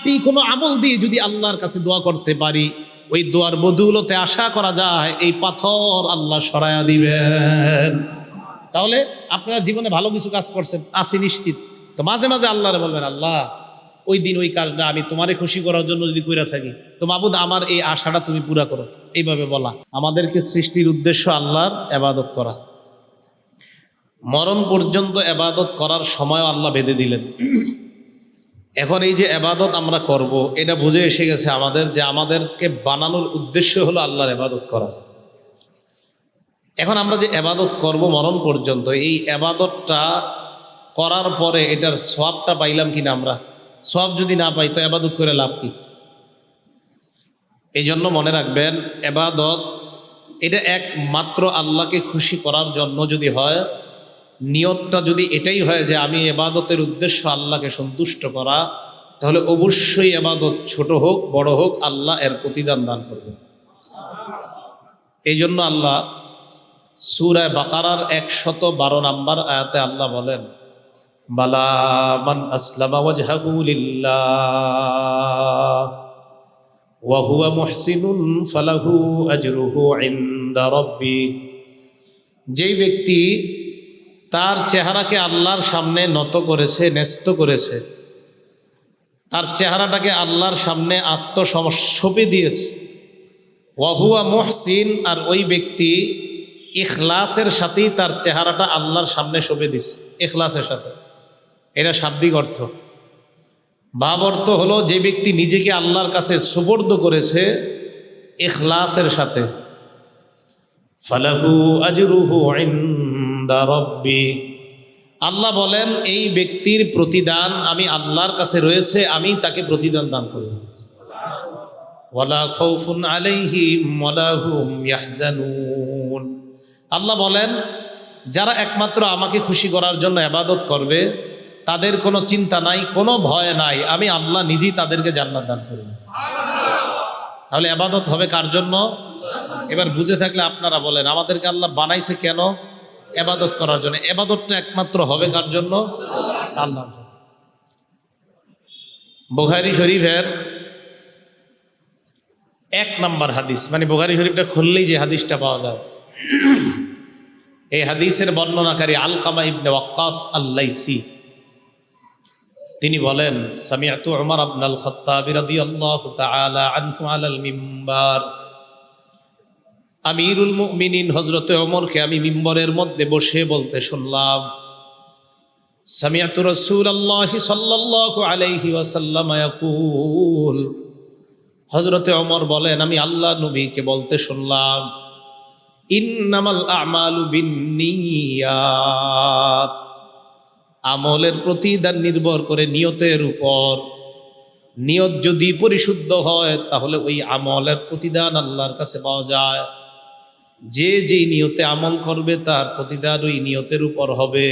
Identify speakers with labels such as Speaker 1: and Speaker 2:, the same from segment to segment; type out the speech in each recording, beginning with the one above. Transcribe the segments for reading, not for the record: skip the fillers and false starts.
Speaker 1: খাঁটি কোনো আমল দিয়ে যদি আল্লাহর কাছে দোয়া করতে পারি, ওই দোয়ার বদৌলতে আশা করা যায় এই পাথর আল্লাহ সরায়া দিবেন। তাহলে আপনারা জীবনে ভালো কিছু কাজ করছেন আসি নিশ্চিত, তো মাঝে মাঝে আল্লাহরে বলবেন, আল্লাহ ওই দিন ওই কাজটা আমি তোমারে খুশি করার জন্য যদি কইরা থাকি, তো মাবুদ আমার এই আশাটা তুমি পুরা করো। এইভাবে বলা। আমাদেরকে সৃষ্টির উদ্দেশ্য আল্লাহর ইবাদত করা, মরণ পর্যন্ত ইবাদত করার সময় আল্লাহ বেঁধে দিলেন। এখন এই যে ইবাদত আমরা করব, এটা বুঝে এসে গেছে আমাদের যে আমাদেরকে বানানোর উদ্দেশ্য হলো আল্লাহর ইবাদত করা। এখন আমরা যে ইবাদত করব মরণ পর্যন্ত, এই ইবাদতটা করার পরে এটার সওয়াবটা পাইলাম কিনা, আমরা সওয়াব যদি না পাই তো ইবাদত করে লাভ কি? এই জন্য মনে রাখবেন, ইবাদত এটা একমাত্র আল্লাহকে খুশি করার জন্য যদি হয়, নিয়তটা যদি এটাই হয় যে আমি ইবাদতের উদ্দেশ্য আল্লাহকে সন্তুষ্ট করা, তাহলে অবশ্যই ইবাদত ছোট হোক বড় হোক আল্লাহ এর প্রতিদান দান করবেন। এই জন্য আল্লাহ সূরা বাকারার 112 নম্বর আয়াতে আল্লাহ বলেন, বালা মান আসলামা ওয়াজহাহু লিল্লাহ ওয়া হুয়া মুহসিনুন ফালাহু আজরুহু ইনদা রাব্বি। যেই ব্যক্তি তার চেহারাকে আল্লাহর সামনে নত করেছে, ন্যস্ত করেছে, তার চেহারাটাকে আল্লাহর সামনে আত্মসমর্পণ দিয়েছে, ওয়া হুয়া মুহসিন, আর ওই ব্যক্তি ইখলাসের সাথেই তার চেহারাটা আল্লাহর সামনে শোভে দিছে, ইখলাসের সাথে। এটা শাব্দিক অর্থ। ভাব অর্থ হলো যে ব্যক্তি নিজেকে আল্লাহর কাছে সুপর্দ করেছে ইখলাসের সাথে, ফালাহু আজরুহু ইনদা রাব্বি। আল্লাহ বলেন এই ব্যক্তির প্রতিদান আমি আল্লাহর কাছে রয়েছে, আমি তাকে প্রতিদান দান করব। ওয়ালা খাউফুন আলাইহিম ওয়ালা হুম ইয়াহজানুন। আল্লাহ বলেন যারা একমাত্র আমাকে খুশি করার জন্য ইবাদত করবে তাদের কোনো চিন্তা নাই, কোনো ভয় নাই, আমি আল্লাহ নিজেই তাদেরকে জান্নাত দান করব। তাহলে ইবাদত হবে কার জন্য? এবার বুঝে থাকলে আপনারা বলেন, আমাদেরকে আল্লাহ বানাইছে কেন? ইবাদত করার জন্য। ইবাদতটা একমাত্র হবে কার জন্য? আল্লাহর জন্য। বুখারী শরীফের 1 নম্বর হাদিস, মানে বুখারী শরীফটা খুললেই যে হাদিসটা পাওয়া যায়, এই হাদিসের বর্ণনাকারী আলকামা ইবনে ওয়াক্কাস আল-লাইসি, তিনি বলেন, সামিআতু উমর ইবনুল খাত্তাব রাদিয়াল্লাহু তাআলা আনহু আলাল মিম্বার। আমিরুল মুমিনিন হযরতে ওমরকে আমি মিম্বরের মধ্যে বসে বলতে শুনলাম, সামিআতু রাসূলুল্লাহি সাল্লাল্লাহু আলাইহি ওয়াসাল্লাম ইয়াকুল। হযরতে ওমর বলেন আমি আল্লাহ নবীকে বলতে শুনলাম, ইন্নামাল আমালু বিন্নিয়াত। আমলের প্রতিদান নির্ভর করে নিয়তের উপর। নিয়ত যদি পরিশুদ্ধ হয় তাহলে ওই আমলের প্রতিদান আল্লাহর কাছে পাওয়া যায়। যে যেই নিয়তে আমল করবে তার প্রতিদান ওই নিয়তের উপর হবে।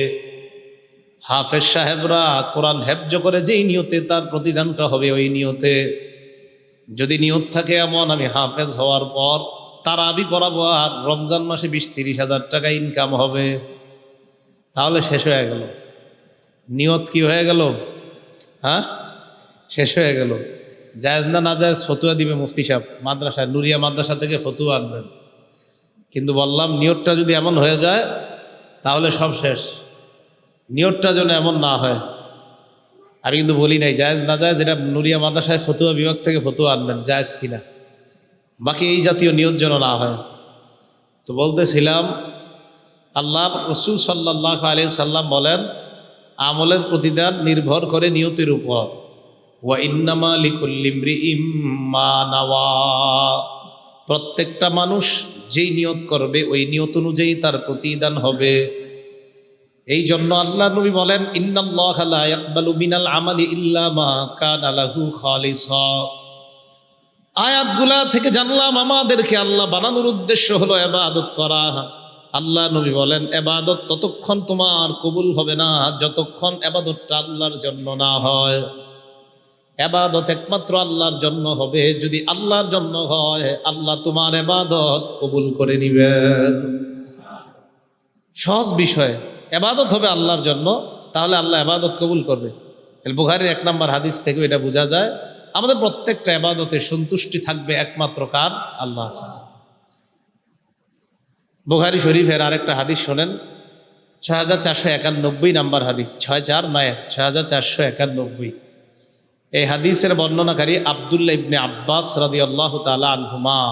Speaker 1: হাফেজ সাহেবরা কোরআন হেফজ করে যেই নিয়তে তার প্রতিদানটা হবে ওই নিয়তে। যদি নিয়ত থাকে এমন আমি হাফেজ হওয়ার পর তারাবি পড়াবো আর রমজান মাসে 20-30 হাজার টাকা ইনকাম হবে, তাহলে শেষ হয়ে গেল। নিয়ত কি হয়ে গেল? হ্যাঁ, শেষ হয়ে গেল। জায়েজ না না জায়েজ ফতুয়া দিবে মুফতি সাহেব, মাদ্রাসায় নুরিয়া মাদ্রাসা থেকে ফতুয়া আনবেন। কিন্তু বললাম নিয়তটা যদি এমন হয়ে যায় তাহলে সব শেষ। নিয়তটা যেন এমন না হয়। আমি কিন্তু বলি নাই জায়েজ না জায়েজ, এটা নুরিয়া মাদ্রাসায় ফতুয়া বিভাগ থেকে ফতুয়া আনবেন জায়েজ কিনা, বাকি এই জাতীয় নিয়ত যেন না হয়। তো বলতেছিলাম আল্লাহ রাসূল সাল্লাল্লাহু আলাইহি সাল্লাম বলেন আমলের প্রতিদান নির্ভর করে নিয়তের উপর। ওয়া ইন্নামা লিকুল্লি ইমরিইম মা নাওয়া। প্রত্যেকটা মানুষ যেই নিয়ত করবে ওই নিয়ত অনুযায়ী তার প্রতিদান হবে। এই জন্য আল্লাহ নবী বলেন ইন্নাল্লাহা লা ইয়াকবালু মিনাল আমালি ইল্লা মা কানা লাহু খালিসা। আয়াতগুলা থেকে জানলাম আমাদেরকে আল্লাহ বানানোর উদ্দেশ্য হলো ইবাদত করা। আল্লাহ নবী বলেন ইবাদত ততক্ষণ তোমার কবুল হবে না যতক্ষণ ইবাদতটা আল্লাহর জন্য না হয়। ইবাদত একমাত্র আল্লাহর জন্য হবে। যদি আল্লাহর জন্য হয় আল্লাহ তোমার ইবাদত কবুল করে নেবেন। সহজ বিষয়, ইবাদত হবে আল্লাহর জন্য, তাহলে আল্লাহ ইবাদত কবুল করবে। বুখারীর 1 নম্বর হাদিস থেকে এটা বোঝা যায় আমাদের প্রত্যেকটা ইবাদতে সন্তুষ্টি থাকবে একমাত্র কার? আল্লাহ। বুখারী শরীফের আরেকটা হাদিস শোনেন, 6491 নাম্বার হাদিস, 6491। এই হাদিসের বর্ণনাকারী আব্দুল্লাহ ইবনে আব্বাস রাদিয়াল্লাহু তাআলা আনহুমা।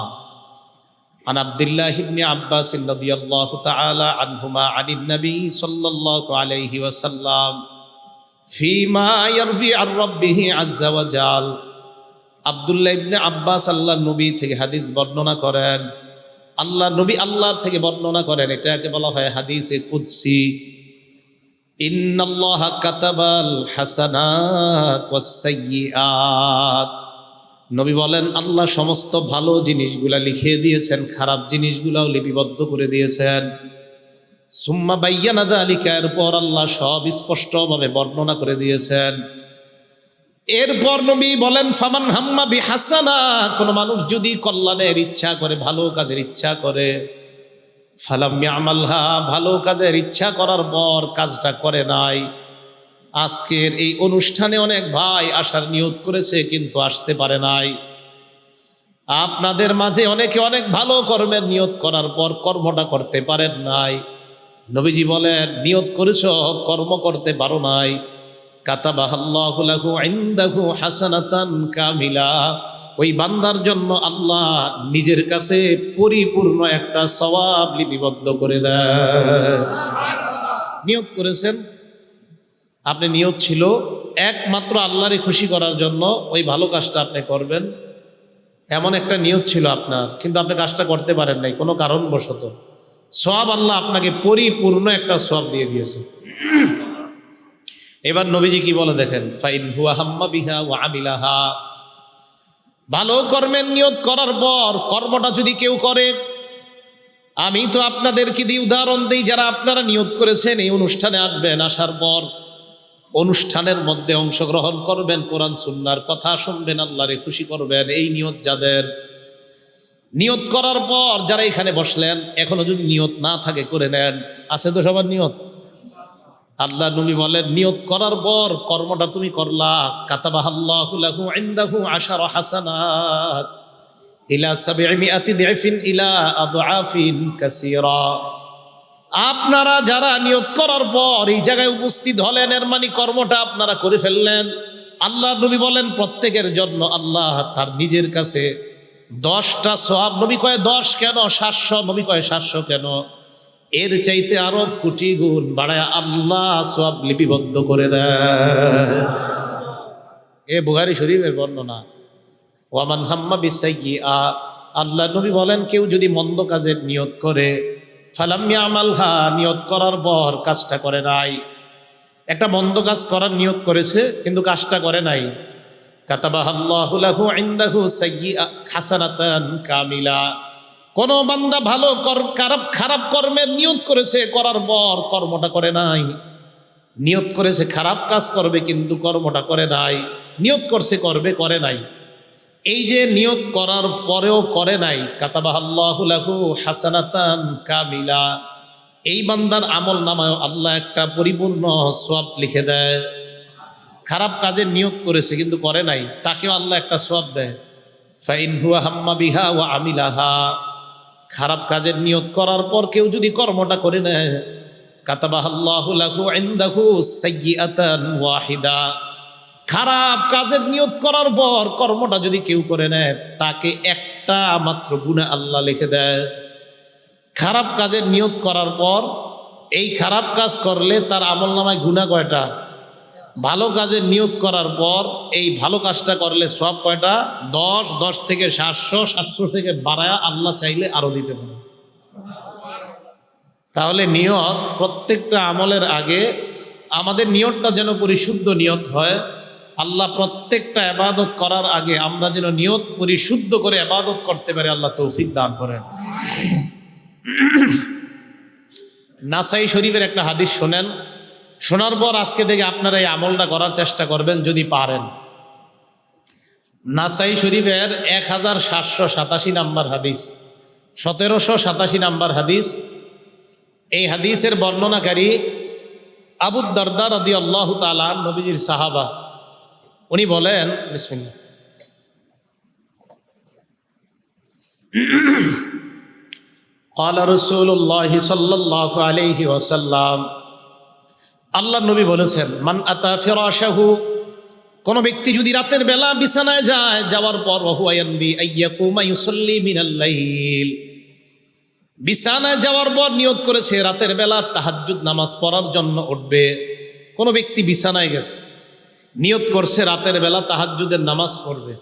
Speaker 1: عن عبد الله بن عباس رضي الله تعالى عنهما عن النبي صلى الله عليه وسلم فيما يروي عن ربه عز وجل। আব্দুল্লাহ ইবনে আব্বাস আল্লাহ নবী থেকে হাদিস বর্ণনা করেন, আল্লাহ নবী আল্লাহর থেকে বর্ণনা করেন, এটাকে বলা হয় হাদিসে কুদসি। ইন্নাল্লাহা কাতাবাল হাসানাত ওয়াস সাইয়্যাত। নবী বলেন আল্লাহ সমস্ত ভালো জিনিসগুলা লিখে দিয়েছেন, খারাপ জিনিসগুলাও লিপিবদ্ধ করে দিয়েছেন। সুম্মা বায়্যানা যালিকা, এরপর আল্লাহ সব স্পষ্টভাবে বর্ণনা করে দিয়েছেন। এরপর নবী বলেন ফামান হাম্মা বিহাসানা, কোন মানুষ যদি কল্যাণের ইচ্ছা করে, ভালো কাজের ইচ্ছা করে, ফালাম ইয়ামালহা, ভালো কাজের ইচ্ছা করার পর কাজটা করে নাই। আজকের এই অনুষ্ঠানে অনেক ভাই আসার নিয়ত করেছে কিন্তু আসতে পারে নাই। আপনাদের মাঝে অনেকে অনেক ভালো কর্মের নিয়ত করার পর কর্মটা করতে পারেন নাই। নবীজি বলেন নিয়ত করেছ, কর্ম করতে পারো নাই, কাতাবাহাল্লাহু লাহু ইনদাহু হাসানাতান কামিলা, ওই বান্দার জন্য আল্লাহ নিজের কাছে পরিপূর্ণ একটা সওয়াব লিপিবদ্ধ করে দেয়। নিয়ত করেছেন, আপনি নিয়ত ছিল একমাত্র আল্লাহরে খুশি করার জন্য, ওই ভালো কাজটা আপনি করবেন, এমন একটা নিয়ত ছিল আপনার, কিন্তু আপনি কাজটা করতে পারেন নাই কোনো কারণবশত। সওয়াব আল্লাহ আপনাকে পরিপূর্ণ একটা সওয়াব দিয়ে দিয়েছে। এবার নবীজি কি বলে দেখেন, ফাইন হুয়া হাম্মা বিহা ওয়া আমিলাহা, ভালো কর্মের নিয়ত করার পর কর্মটা যদি কেউ করে, আমি তো আপনাদেরকে দিয়ে উদাহরণ দিই, যারা আপনারা নিয়ত করেছেন এই অনুষ্ঠানে আসবেন, আসার পর অনুষ্ঠানের মধ্যে অংশগ্রহণ করবেন, কোরআন সুন্নাহর কথা শুনবেন, আল্লাহরে খুশি করবেন, এই নিয়ত যাদের, নিয়ত করার পর যারা এখানে বসলেন এখনো যদি নিয়ত না থাকে করে নেন, আছে তো সবার নিয়ত। আল্লাহ নবী বলেন নিয়ত করার পর কর্মটা তুমি করলা, কাতাবাহাল্লাহু লাহু ইনদাহু আশারা হাসানাত ইলা 700 দিফিন ইলা আদআফিন কাসীরা। আপনারা যারা নিয়ত করার পর এই জায়গায় উপস্থিত হলেন, এর মানে কর্মটা আপনারা করে ফেললেন। আল্লাহ নবী বলেন প্রত্যেকের জন্য আল্লাহ তার নিজের কাছে 10টা সওয়াব, নবী কয় 10 কেন 700, নবী কয় 700 কেন, এর চাইতে আরো কোটি গুণ বাড়ায় আল্লাহ সওয়াব লিপিবদ্ধ করে দেয়। এ বুখারী শরীফের বর্ণনা। ওয়ামান হাম্মা বিসাইয়্যা, আল্লাহ নবী বলেন কেউ যদি মন্দ কাজের নিয়ত করে, ফালাম ইয়ামালহা, নিয়ত করার পর কাজটা করে নাই, একটা মন্দ কাজ করার নিয়ত করেছে কিন্তু কাজটা করে নাই, কাতাবাহাল্লাহু লাহু ইনদাহু হাসানাতান কামিলা। কোন বান্দা ভালো খারাপ কর্মের নিয়ত করেছে, করার পর কর্মটা করে নাই, নিয়ত করেছে খারাপ কাজ করবে কিন্তু কর্মটা করে নাই, নিয়ত করছে করবে করে নাই, এই যে নিয়ত করার পরেও করে নাই, কাতাবাহাল্লাহু লাহু হাসানাতান কামিলা, এই বান্দার আমল নামায় আল্লাহ একটা পরিপূর্ণ সওয়াব লিখে দেয়। খারাপ কাজের নিয়ত করেছে কিন্তু করে নাই, তাকেও আল্লাহ একটা সওয়াব দেয়। ফাইন হুয়া হাম্মা বিহা ওয়া আমিলাহা, খারাপ কাজের নিয়ত করার পর কেউ যদি কর্মটা করে নেয়, কাতাবাহাল্লাহু লাহু ইনদাহু সাইয়্যাতান ওয়াহিদা, খারাপ কাজের নিয়ত করার পর কর্মটা যদি কেউ করে নেয়, তাকে একটা মাত্র গুনাহ আল্লাহ লিখে দেয়। খারাপ কাজের নিয়ত করার পর এই খারাপ কাজ করলে তার আমলনামায় গুনাহ কয়টা? ভালো কাজের নিয়ত করার পর এই ভালো কাজটা করলে সওয়াব কয়টা? 10, 10 থেকে 700, 700 থেকে বাড়ায়া আল্লাহ চাইলে আরো দিতে পারে। তাহলে নিয়ত প্রত্যেকটা আমলের আগে আমাদের নিয়তটা যেন পরিশুদ্ধ নিয়ত হয়। আল্লাহ প্রত্যেকটা ইবাদত করার আগে আমরা যেন নিয়ত পরিশুদ্ধ করে ইবাদত করতে পারি, আল্লাহ তৌফিক দান করেন। নাসাই শরীফের একটা হাদিস শোনেন, শোনার পর আজকে থেকে আপনারা এই আমলটা করার চেষ্টা করবেন যদি পারেন। নাসাই শরীফের 1787 নাম্বার হাদিস, 1787 নাম্বার হাদিস। এই হাদিসের বর্ণনাকারী আবু দারদা রাদিয়াল্লাহু তাআলা, নবীজির সাহাবা। উনি বলেন বিসমিল্লাহ, قال رسول الله صلى الله عليه وسلم আল্লাহ নবী বলেছেন, মান আতা ফিরাশাহু, কোন ব্যক্তি যদি রাতের বেলা বিছানায় যায়, যাওয়ার পর ওয়া ইয়ানবি আইয়াকুমা ইউসাল্লি মিনাল লাইল, বিছানায় যাওয়ার পর নিয়ত করেছে রাতের বেলা তাহাজ্জুদ নামাজ পড়ার জন্য উঠবে। কোন ব্যক্তি বিছানায় গেছে, নিয়ত করছে রাতের বেলা তাহাজ্জুদের নামাজ পড়বে।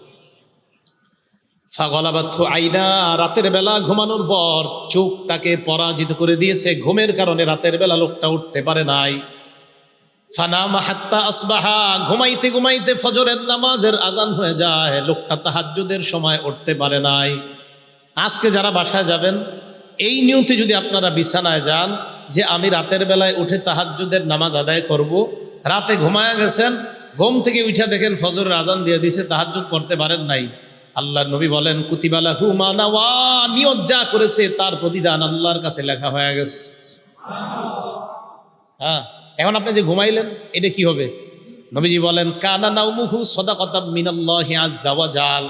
Speaker 1: ফাগলাবাতহু আইনা, রাতের বেলা ঘুমানোর পর চোখ তাকে পরাজিত করে দিয়েছে, ঘুমের কারণে রাতের বেলা লোকটা উঠতে পারে নাই। ফানামা হাত্তা আসবাহা, ঘুমাইতে ঘুমাইতে ফজরের নামাজের আজান হয়ে যায়, লোকটা তাহাজ্জুদের সময় উঠতে পারে নাই। আজকে যারা বাসায় যাবেন, এই নিয়তে যদি আপনারা বিছানায় যান যে আমি রাতের বেলায় উঠে তাহাজ্জুদের নামাজ আদায় করব, রাতে ঘুমায়া গেছেন, ঘুম থেকে উঠে দেখেন ফজরের আজান দিয়ে দিছে, তাহাজ্জুদ করতে পারেন নাই, আল্লাহর নবী বলেন কুতিবা লাহু মা নাওয়া, নিয়ত যা করেছে তার প্রতিদান আল্লাহর কাছে লেখা হয়ে গেছে। হ্যাঁ, এখন আপনি যে ঘুমাইলেন এটা কি হবে? নবীজি বলেন কানা নাউমুহু সাদাকাতাম মিনাল্লাহি আযজা ওয়া জাল,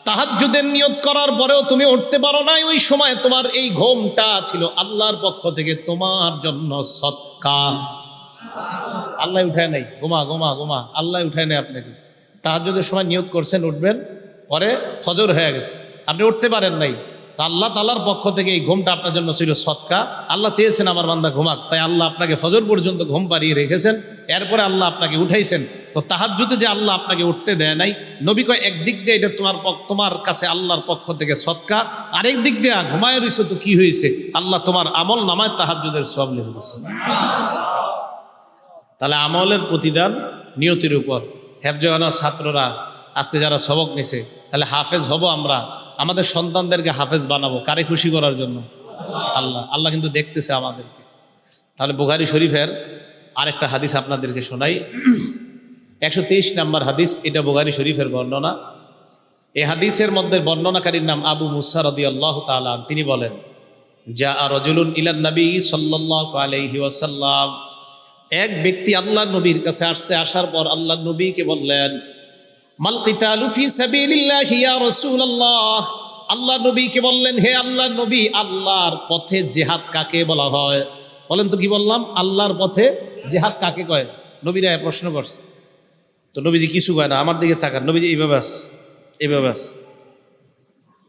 Speaker 1: তাহাজ্জুদের নিয়ত করার পরেও তুমি উঠতে পারো নাই, ওই সময় তোমার এই ঘুমটা ছিল আল্লাহর পক্ষ থেকে তোমার জন্য সদকা। আল্লাহ উঠায় নাই, ঘুমা ঘুমা ঘুমা, আল্লাহ উঠায় নাই আপনাকে। তাহাজ্জুদের সময় নিয়ত করছেন উঠবেন, পরে ফজর হয়ে গেছে, আপনি উঠতে পারেন নাই, তো আল্লাহ তাআলার পক্ষ থেকে এই ঘুমটা আপনার জন্য ছিল সদকা। আল্লাহ চেয়েছেন আমার বান্দা ঘুমাক, তাই আল্লাহ আপনাকে ফজর পর্যন্ত ঘুম পাড়িয়ে রেখেছেন, এরপরে আল্লাহ আপনাকে উঠাইছেন। তো তাহাজ্জুদে যে আল্লাহ আপনাকে উঠতে দেয় নাই, নবী কয় একদিক দিয়ে এটা তোমার কাছে আল্লাহর পক্ষ থেকে সদকা, আরেক দিক দিয়ে ঘুমায় রইছো তো কি হয়েছে, আল্লাহ তোমার আমল নামায় তাহাজ্জুদের সওয়াব লিখে দিয়েছে। তাহলে আমলের প্রতিদান নিয়তির উপর। হেফজখানার ছাত্ররা আজকে যারা সবক নিছে, তাহলে হাফেজ হব আমরা, আমাদের সন্তানদেরকে হাফেজ বানাবো, কারে খুশি করার জন্য? আল্লাহ কিন্তু দেখতেছে আমাদেরকে। তাহলে বুখারী শরীফের আরেকটা হাদিস আপনাদেরকে শোনাই, 123 নম্বর হাদিস, এটা বুখারী শরীফের বর্ণনা। এই হাদিসের মধ্যে বর্ণনাকারীর নাম আবু মুসা রাদিয়াল্লাহু তাআলা, তিনি বলেন যা রাজুলুন ইলান নবী সাল্লাল্লাহু আলাইহি ওয়াসাল্লাম, এক ব্যক্তি আল্লাহর নবীর কাছে আসছে, আসার পর আল্লাহর নবীকে বললেন মাল কিতালু ফি সাবিলিল্লাহি ইয়া রাসূলুল্লাহ, আল্লাহর নবীকে বললেন হে আল্লাহর নবী, আল্লাহর পথে জিহাদ কাকে বলা হয়? বলেন তো কি বললাম? আল্লাহর পথে জিহাদ কাকে কয়? নবীরা প্রশ্ন করছে, তো নবীজি কিছু কয় না, আমার দিকে তাকান, নবীজি এইভাবে আস, এইভাবে আস।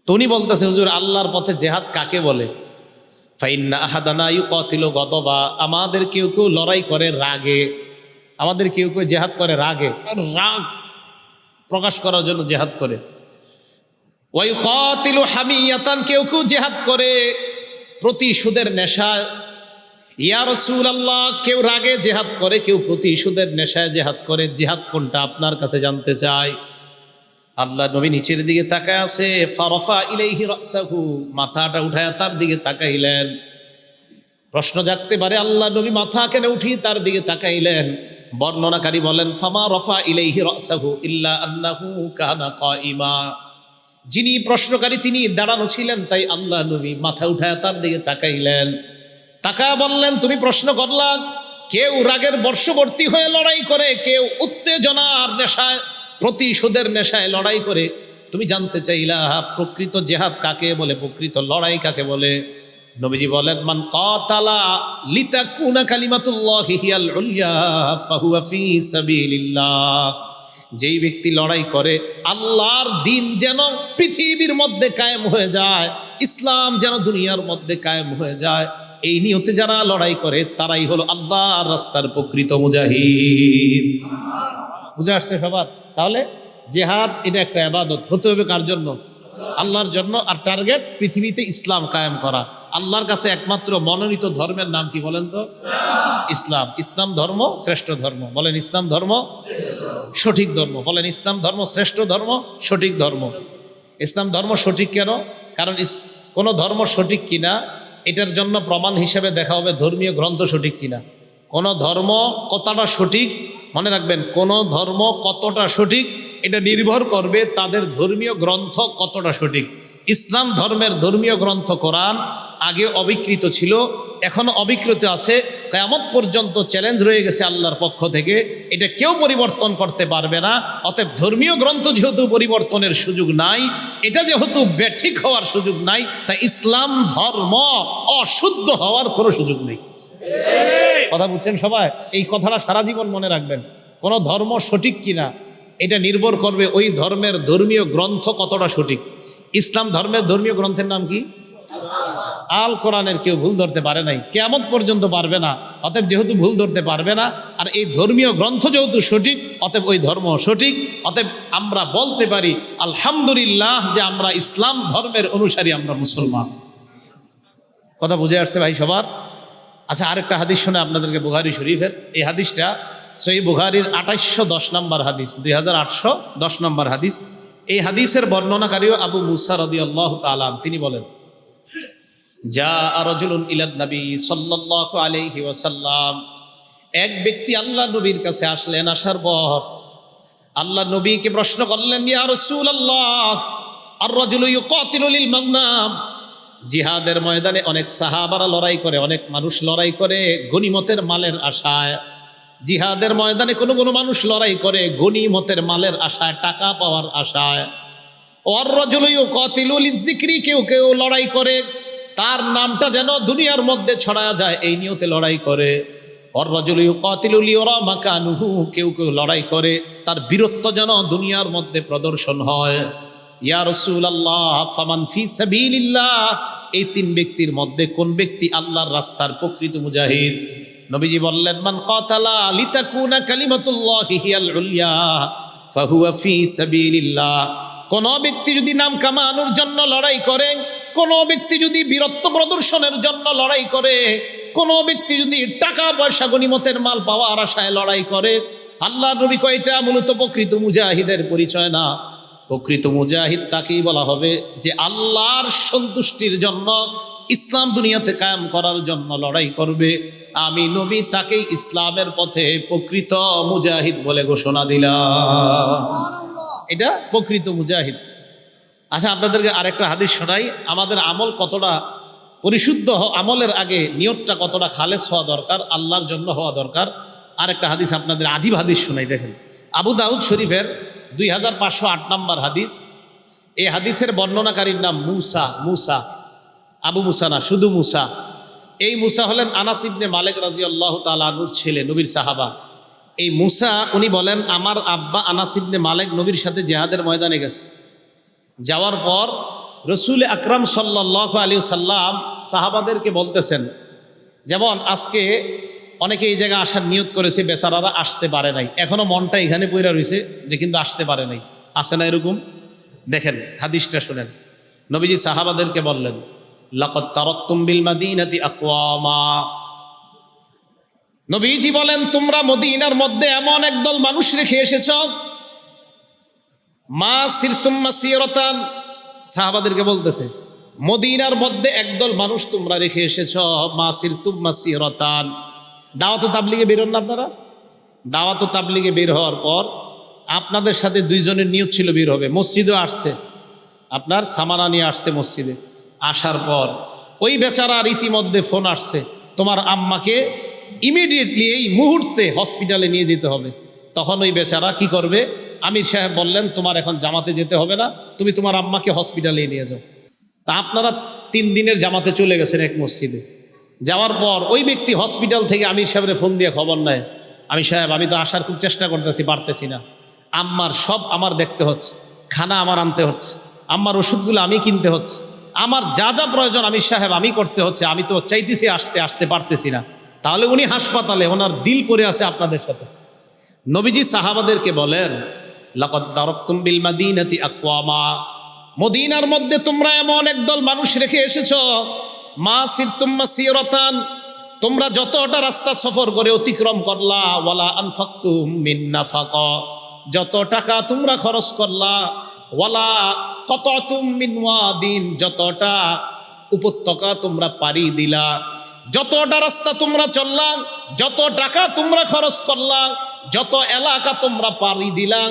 Speaker 1: তো উনি বলতেছে হুজুর আল্লাহর পথে জিহাদ কাকে বলে? ফাইন্না আহাদানা ইউকাতিলু গদবা, আমাদের কেউ কেউ লড়াই করে রাগে, আমাদের কেউ কেউ জিহাদ করে রাগে, রাগ প্রকাশ করার জন্য জিহাদ করে। ওয়াইকাতিলু হামিয়াতান, কেউ কেউ জিহাদ করে প্রতিশোধের নেশায়। ইয়া রাসূলুল্লাহ, কেউ রাগে জিহাদ করে, কেউ প্রতিশোধের নেশায় জিহাদ করে, জিহাদ কোনটা আপনার কাছে জানতে চাই। আল্লাহ নবী নিচের দিকে তাকায় আছে, ফারাফা ইলাইহি রাসাহু, মাথাটা উঠায় তার দিকে তাকাইলেন। প্রশ্ন জাগতে পারে আল্লাহ নবী মাথা কেন উঠি তার দিকে তাকাইলেন? বর্ণনাকারী বলেন ফামা রফা ইলাইহি রাসাহু ইল্লা আন্নাহু কানা কাইমা, যিনি প্রশ্নকারী তিনি দাঁড়ানো ছিলেন, তাই আল্লাহ নবী মাথা উঠায় তার দিকে তাকাইলেন। তাকায় বললেন তুমি প্রশ্ন করলা, কেউ রাগের বর্ষবর্তী হয়ে লড়াই করে, কেউ উত্তেজনার নেশায় প্রতিশোধের নেশায় লড়াই করে, তুমি জানতে চাইলা প্রকৃত জিহাদ কাকে বলে, প্রকৃত লড়াই কাকে বলে? নবীজি বলেন মান কাতালা লিতাকুনা কালিমাতুল্লাহি হিয়াল উলিয়া ফাহুয়া ফি সাবিলিল্লাহ, যেই ব্যক্তি লড়াই করে আল্লাহর দ্বীন যেন পৃথিবীর মধ্যে কায়েম হয়ে যায়, ইসলাম যেন দুনিয়ার মধ্যে কায়েম হয়ে যায়, এই নিয়তে যারা লড়াই করে তারাই হলো আল্লাহর রাস্তার প্রকৃত মুজাহিদ। বুঝে আসছে সবার? তাহলে জিহাদ এটা একটা ইবাদত, হতে হবে কার জন্য? আল্লাহর জন্য। আর টার্গেট পৃথিবীতে ইসলাম কায়েম করা। আল্লাহর কাছে একমাত্র মনোনীত ধর্মের নাম কি বলেন তো? ইসলাম। ইসলাম ধর্ম শ্রেষ্ঠ ধর্ম, বলেন ইসলাম ধর্ম সঠিক ধর্ম, বলেন ইসলাম ধর্ম শ্রেষ্ঠ ধর্ম, সঠিক ধর্ম। ইসলাম ধর্ম সঠিক কেন? কারণ কোন ধর্ম সঠিক কিনা এটার জন্য প্রমাণ হিসেবে দেখা হবে ধর্মীয় গ্রন্থ সঠিক কিনা। কোন ধর্ম কতটা সঠিক, মনে রাখবেন, কোন ধর্ম কতটা সঠিক এটা নির্ভর করবে তাদের ধর্মীয় গ্রন্থ কতটা সঠিক। ইসলাম ধর্মের ধর্মীয় গ্রন্থ কোরআন আগে অবিকৃত ছিল, এখনো অবিকৃত আছে, কিয়ামত পর্যন্ত চ্যালেঞ্জ রয়ে গেছে আল্লাহর পক্ষ থেকে, এটা কেউ পরিবর্তন করতে পারবে না। অতএব ধর্মীয় গ্রন্থ যেহেতু পরিবর্তনের সুযোগ নাই, এটা যেহেতু ব্যাঠিক হওয়ার সুযোগ নাই, তাই ইসলাম ধর্ম অশুদ্ধ হওয়ার কোনো সুযোগ নেই। কথা বুঝছেন সবাই? এই কথাটা সারা জীবন মনে রাখবেন। কোনো ধর্ম সঠিক কিনা এটা নির্ভর করবে ওই ধর্মের ধর্মীয় গ্রন্থ কতটা সঠিক। ইসলাম ধর্মের ধর্মীয় গ্রন্থের নাম কি? আল কোরআনের কেউ ভুল ধরতে পারে নাই, কিয়ামত পর্যন্ত পারবে না। অতএব যেহেতু ভুল ধরতে পারবে না, আর এই ধর্মীয় গ্রন্থ যেহেতু সঠিক, অতএব ওই ধর্ম সঠিক। অতএব আমরা বলতে পারি আলহামদুলিল্লাহ যে আমরা ইসলাম ধর্মের অনুসারী, আমরা মুসলমান। কথা বুঝে আসছে ভাই সবার? আচ্ছা, আরেকটা হাদিস শুনে আপনাদেরকে, বুখারী শরীফের এই হাদিসটা, সহিহ বুখারীর 2810 নম্বর হাদিস, 2810 নম্বর হাদিস। এই হাদিসের বর্ণনাকারী আবু মুসা রাদিয়াল্লাহু তাআলা, তিনি বলেন, যা রাজুলুন ইলান নবী সাল্লাল্লাহু আলাইহি ওয়াসাল্লাম, এক ব্যক্তি আল্লাহ নবীর কাছে আসলেন। আসার পর আল্লাহ নবীকে প্রশ্ন করলেন, ইয়া রাসূলুল্লাহ, আর রাজুলু ইউকাতিলু লিল মাগনাম, জিহাদের ময়দানে অনেক সাহাবারা লড়াই করে, অনেক মানুষ লড়াই করে গনিমতের মালের আশায়। জিহাদের ময়দানে কোনো কোনো মানুষ লড়াই করে গনিমতের মালের আশায়, টাকা পাওয়ার আশায়। ওয়ার রাজুলু ইউকাতিলু লিযিকরি, কেউ কেউ লড়াই করে তার নামটা যেন দুনিয়ার মধ্যে ছড়ায়া যায়, এই নিয়তে লড়াই করে। ওয়ার রাজুলু ইউকাতিলু লিয়ুরা মাকানুহু, কেউ কেউ লড়াই করে তার বীরত্ব যেন দুনিয়ার মধ্যে প্রদর্শন হয়। ইয়া রাসূলুল্লাহ, ফামান ফি সাবিলিল্লাহ, এই তিন ব্যক্তির মধ্যে কোন ব্যক্তি আল্লাহর রাস্তার প্রকৃত মুজাহিদ? নবীজি বললেন, মান কাতালা লিতাকুনা কালিমাতুল্লাহি হিয়াল উলিয়া ফাহুয়া ফি সাবিলিল্লাহ। কোন ব্যক্তি যদি নাম কামানোর জন্য লড়াই করে, কোন ব্যক্তি যদি বীরত্ব প্রদর্শনের জন্য লড়াই করে, কোন ব্যক্তি যদি টাকা পয়সা গনিমতের মাল পাওয়ার আশায় লড়াই করে, আল্লাহ নবী কয় এটা মূলত প্রকৃত মুজাহিদের পরিচয় না। প্রকৃত মুজাহিদ তাকেই বলা হবে যে আল্লাহর সন্তুষ্টির জন্য, ইসলাম দুনিয়াতে কায়েম করার জন্য লড়াই করবে। আমি নবী তাকেই ইসলামের পথে প্রকৃত মুজাহিদ বলে ঘোষণা দিলাম। এটা প্রকৃত মুজাহিদ। আচ্ছা, আপনাদেরকে আরেকটা হাদিস শোনাই। আমাদের আমল কতটা পরিশুদ্ধ, আমলের আগে নিয়তটা কতটা খালেস হওয়া দরকার, আল্লাহর জন্য হওয়া দরকার। আরেকটা হাদিস আপনাদের আজীব হাদিস শোনাই। দেখেন, আবু দাউদ শরীফের 2508 নম্বর হাদিস। এই হাদিসের বর্ণনাকারীর নাম মুসা। মুসা, আবু মুসা না, শুধু মুসা। এই মুসা হলেন আনাস ইবনে মালিক রাদিয়াল্লাহু তাআলা আনহুর ছেলে, নবীর সাহাবা। এই মুসা, উনি বলেন, আমার আব্বা আনাস ইবনে মালিক নবীর সাথে জিহাদের ময়দানে গেছে। যাওয়ার পর রসুল আকরাম সাল্লাল্লাহু আলাইহি সাল্লাম সাহাবাদেরকে বলতেছেন, যেমন আজকে অনেকে এই জায়গায় আসার নিয়ত করেছে, বেচারারা আসতে পারে নাই, এখনো মনটা এখানে পইরা রয়েছে যে কিন্তু আসতে পারে নাই। আসে না এরকম? দেখেন হাদিসটা শুনেন। নবীজি সাহাবাদেরকে বললেন, লাকাদ তারাকতুম বিল মাদিনাতি আকওয়ামা, নবীজি বলেন, তোমরা মদিনার মধ্যে এমন একদল মানুষ রেখে এসেছ, মা সিরতুম মাসিরাতান, সাহাবাদেরকে বলতেছে মদিনার মধ্যে একদল মানুষ তোমরা রেখে এসেছ, মা সিরতুম মাসিরাতান। দাওয়াত ও তাবলীগে বের হন না আপনারা? দাওয়াত ও তাবলীগে বের হওয়ার পর আপনাদের সাথে দুইজনের নিয়ত ছিল বের হবে। মসজিদও আসছে, আপনার সামানা নিয়ে আসছে মসজিদে। আসার পর ওই বেচারার ইতিমধ্যে ফোন আসছে, তোমার আম্মাকে ইমিডিয়েটলি এই মুহূর্তে হসপিটালে নিয়ে যেতে হবে। তখন ওই বেচারা কি করবে? আমির সাহেব বললেন, তোমার এখন জামাতে যেতে হবে না, তুমি তোমার আম্মাকে হসপিটালে নিয়ে যাও। তা আপনারা 3 দিনের জামাতে চলে গেছেন এক মসজিদে। যাওয়ার পর ওই ব্যক্তি হসপিটাল থেকে আমির সাহেবের ফোন দিয়ে খবর নেয়, আমির সাহেব, আমি তো আসার খুব চেষ্টা করতেছি, পারতেছি না, আম্মার সব আমার দেখতে হচ্ছে, খানা আমার আনতে হচ্ছে, আম্মার ওষুধগুলো আমি কিনতে হচ্ছে, আমার যা যা প্রয়োজন আমির সাহেব আমি করতে হচ্ছে, আমি তো চাইতেছি আসতে পারতেছি না। তাহলে উনি হাসপাতালে, ওনার দিল পড়ে আছে আপনাদের সাথে। নবীজি সাহাবাদেরকে বলেন, লাকাদ তারাকতুম বিল মাদিনাতি আকওয়ামা, মদিনার মধ্যে তোমরা এমন একদল মানুষ রেখে এসেছো, মা সিরতুম মাসিরাতান, তোমরা যতটা রাস্তা সফর করে অতিক্রম করলা, ওয়ালা আনফাকতুম মিন নাফাকা, যত টাকা তোমরা খরচ করলা, ওয়ালা কাতাতুম মিন ওয়াদিন, যতটা উপত্যকা তোমরা পাড়ি দিলা, যতটা রাস্তা তোমরা চললা, যত টাকা তোমরা খরচ করলা, যত এলাকা তোমরা পাড়ি দিলা,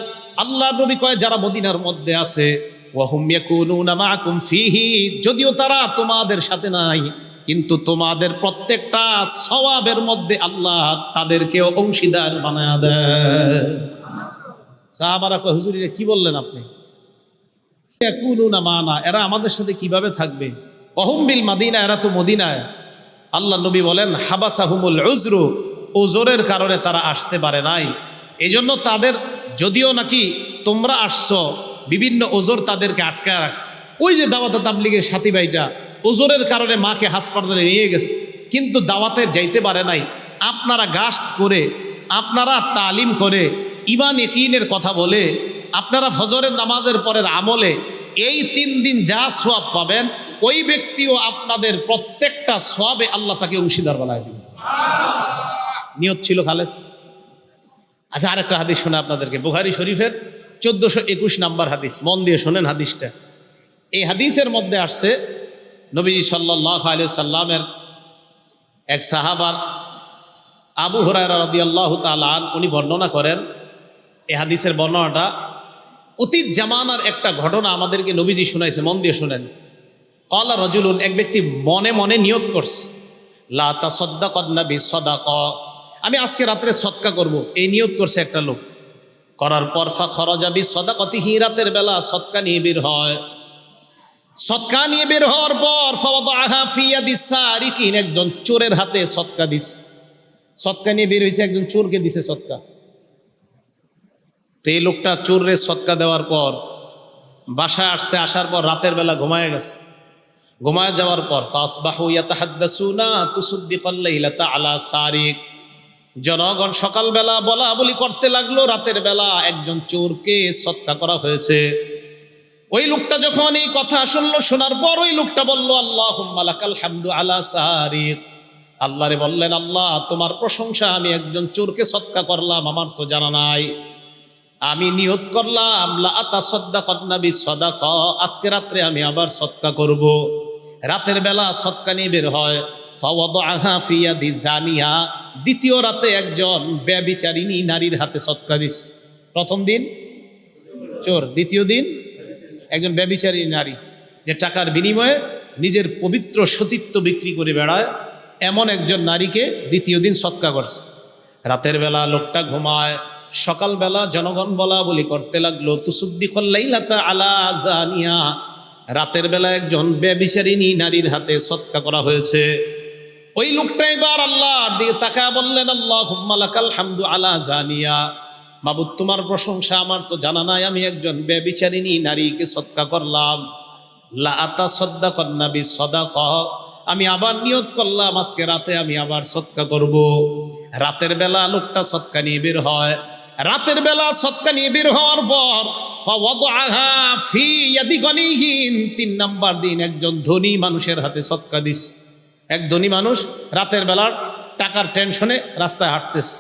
Speaker 1: আল্লাহ নবী কয় যারা মদিনার মধ্যে আছে, ওয়াহুম ইয়াকুনুনা মাআকুম ফিহি, যদিও তারা তোমাদের সাথে নাই, কিন্তু তোমাদের প্রত্যেকটা সওয়াবের মধ্যে আল্লাহ তাদেরকেও অংশীদার বানায়া দেয়। সাহাবারা কয়, হুজুর কি বললেন আপনি? ইয়াকুলুনা মানা, এরা আমাদের সাথে কিভাবে থাকবে? অহুম বিল মাদিনা, এরা তো মদিনায়। আল্লাহ নবী বলেন, হাবাসাহুমুল উজরু, ওজরের কারণে তারা আসতে পারে নাই। এই জন্য তাদের, যদিও নাকি তোমরা আসছো, বিভিন্ন ওজর তাদেরকে আটকায় রাখছে। ওই যে দাওয়াত তাবলীগের সাথী ভাইটা ওজরের কারণে মাকে হাসপাতালে নিয়ে গেছে, কিন্তু দাওয়াতে যাইতে পারে নাই। আপনারা গাস্ত করে, আপনারা তালিম করে, ইমান ইয়াকিনের কথা বলে, আপনারা ফজরের নামাজের পরের আমলে এই 3 দিন যা সওয়াব পাবেন, ওই ব্যক্তিও আপনাদের প্রত্যেকটা সওয়াবে আল্লাহ তাকে অংশীদার বানায় দিবেন। নিয়ত ছিল খালেস। আচ্ছা, আরেকটা হাদিস শোনা আপনাদেরকে, বুখারী শরীফের 1421 নাম্বার হাদিস, মন দিয়ে শোনেন হাদিসটা। এই হাদিসের মধ্যে আসছে, নবীজি সাল্লাল্লাহু আলাইহি সাল্লামের এক সাহাবার আবু হুরায়রা রাদিয়াল্লাহু তাআলা উনি বর্ণনা করেন। এই হাদিসের বর্ণনাটা অতীত জামানার একটা ঘটনা আমাদেরকে নবীজি শুনাইছে, মন দিয়ে শুনেন। ক্বালা রাজুলুন, এক ব্যক্তি মনে মনে নিয়ত করছে, লা তাসাদ্দাকান্না বিসাদাকা, আমি আজকে রাত্রে সদকা করব, এই নিয়ত করছে একটা লোক। করার পর ফা খরাজা বিসাদাকাতিহি, রাতের বেলা সদকা নিয়ে বের হয়। সদকা নিয়ে বের হওয়ার পর ফাওয়াদাহা ফি ইয়াদিস সারিকিন, একজন চোরের হাতে সদকা দিস। সদকা নিয়ে বের হয়েছে, একজন চোরকে দিছে সদকা। তো এই লোকটা চোরের সদকা দেওয়ার পর বাসায় আসছে, আসার পর রাতের বেলা ঘুমায় গেছে। ঘুমায় যাওয়ার পর ফাসবাহু ইয়াতাহাদ্দাসুনা তুসাদ্দিকাল লাইলাতা আলা সারিক, জনগণ সকালবেলা বলা বলি করতে লাগলো, রাতের বেলা একজন চোরকে সদকা করা হয়েছে। ওই লোকটা যখন এই কথা শুনলো, শোনার পর ওই লোকটা বলল, আল্লাহুম্মা লাকাল হামদু আলা সারিক, আল্লাহরে বললেন, আল্লাহ তোমার প্রশংসা, আমি একজন চোরকে সদকা করলাম, আমার তো জানা নাই। আমি নিয়ত করলাম লা আতাসাদ্দাকান্না বিসাদাকা, আজকে রাত্রে আমি আবার সদকা করব। রাতের বেলা সদকা নিয়ে বের হয়। ফাওয়াদাহা ফি ইয়াদি জানিয়া, দ্বিতীয় রাতে একজন ব্যভিচারিণী নারীর হাতে সদকা দিস। প্রথম দিন চোর, দ্বিতীয় দিন একজন ব্যভিচারিণী নারী, যে টাকার বিনিময়ে নিজের পবিত্র সতীত্ব বিক্রি করে বেড়ায়, এমন একজন নারীকে দ্বিতীয় দিন সদকা করছে। রাতের বেলা লোকটা ঘুমায়, সকালবেলা জনগণ বলা বলি করতে লাগলো, তুসাদ্দিকাল লাইলাতা আলা জানিয়া, রাতের বেলা একজন ব্যভিচারিণী নারীর হাতে সদকা করা হয়েছে। ওই লোকটা এবার আল্লাহর দিকে তাকায় বললেন, আল্লাহুম্মা লাকাল হামদু আলা জানিয়া, মাবুদ তোমার প্রশংসা, আমার তো জানা নাই আমি একজন ব্যভিচারিণী নারীকে সদকা করলাম। লা আতাসাদ্দাকান্না বিসাদাকা, আমি আবার নিয়ত করলাম আজকে রাতে আমি আবার সদকা করব। রাতের বেলা লোকটা সদকা নিয়ে বের হয়। রাতের বেলা সদকা নিয়ে বের হওয়ার পর ফাওয়াদাহা ফি ইয়াদি গনিহিন, 3 নাম্বার দিন একজন ধনী মানুষের হাতে সদকা দিস। এক ধনী মানুষ রাতের বেলা টাকার টেনশনে রাস্তায় হাঁটতেছে,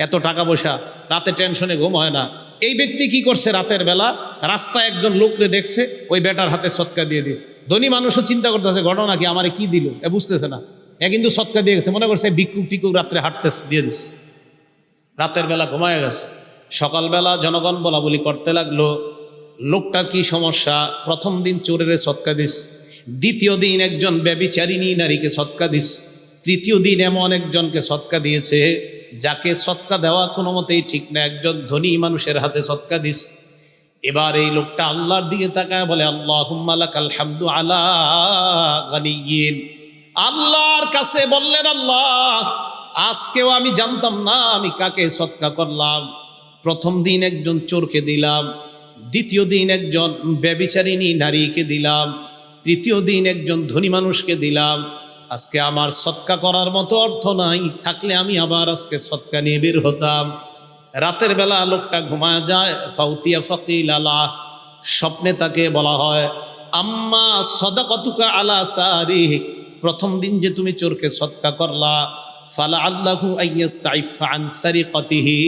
Speaker 1: এত টাকা পয়সা, রাতে টেনশনে ঘুম হয় না। এই ব্যক্তি কি করছে, রাতের বেলা রাস্তায় একজন লোকরে দেখছে, ওই বেটার হাতে সদকা দিয়ে দিস। ধনী মানুষও চিন্তা করতেছে ঘটনা কি, আমারে কি দিল, এ বুঝতেছে না, এ কিন্তু সদকা দিয়ে গেছে, মনে করছে ভিক্ষুক টিকুক রাত্রে হাঁটতেছে, দিয়ে দিস। রাতের বেলা ঘুমায় গেছে। সকালবেলা জনগণ বলা বলি করতে লাগলো, লোকটার কি সমস্যা? প্রথম দিন চোরের সদকা দিস, দ্বিতীয় দিন একজন ব্যভিচারিণী নারীকে সদকা দিস, তৃতীয় দিন এমন একজনকে সদকা দিয়েছে যাকে সদকা দেওয়া কোনো মতেই ঠিক না, একজন ধনী মানুষের হাতে সদকা দিস। এবার এই লোকটা আল্লাহর দিকে তাকায় বলে, আল্লাহুম্মা লাকাল হামদু আলা গানিয়্যিন, আল্লাহর কাছে বললেন, আল্লাহ আজকেও আমি জানতাম না আমি কাকে সদকা করলাম। প্রথম দিন একজন চোরকে দিলাম, দ্বিতীয় দিন একজন ব্যভিচারিণী নারীকে দিলাম, তৃতীয় দিন একজন ধনী মানুষকে দিলাম। আজকে আমার সদকা করার মতো অর্থ নাই, থাকলে আমি আবার আজকে সদকা নিয়ে বের হতাম। রাতের বেলা লোকটা ঘুমায় যায়। ফাউতিয়া ফাকিল আলাহ, স্বপ্নে তাকে বলা হয়, আম্মা সাদাকাতুকা আলা সারিক, প্রথম দিন যে তুমি চোরকে সদকা করলা, ফালা আল্লাহু আইয়াস্তাইফা আন সারিকাতিহি,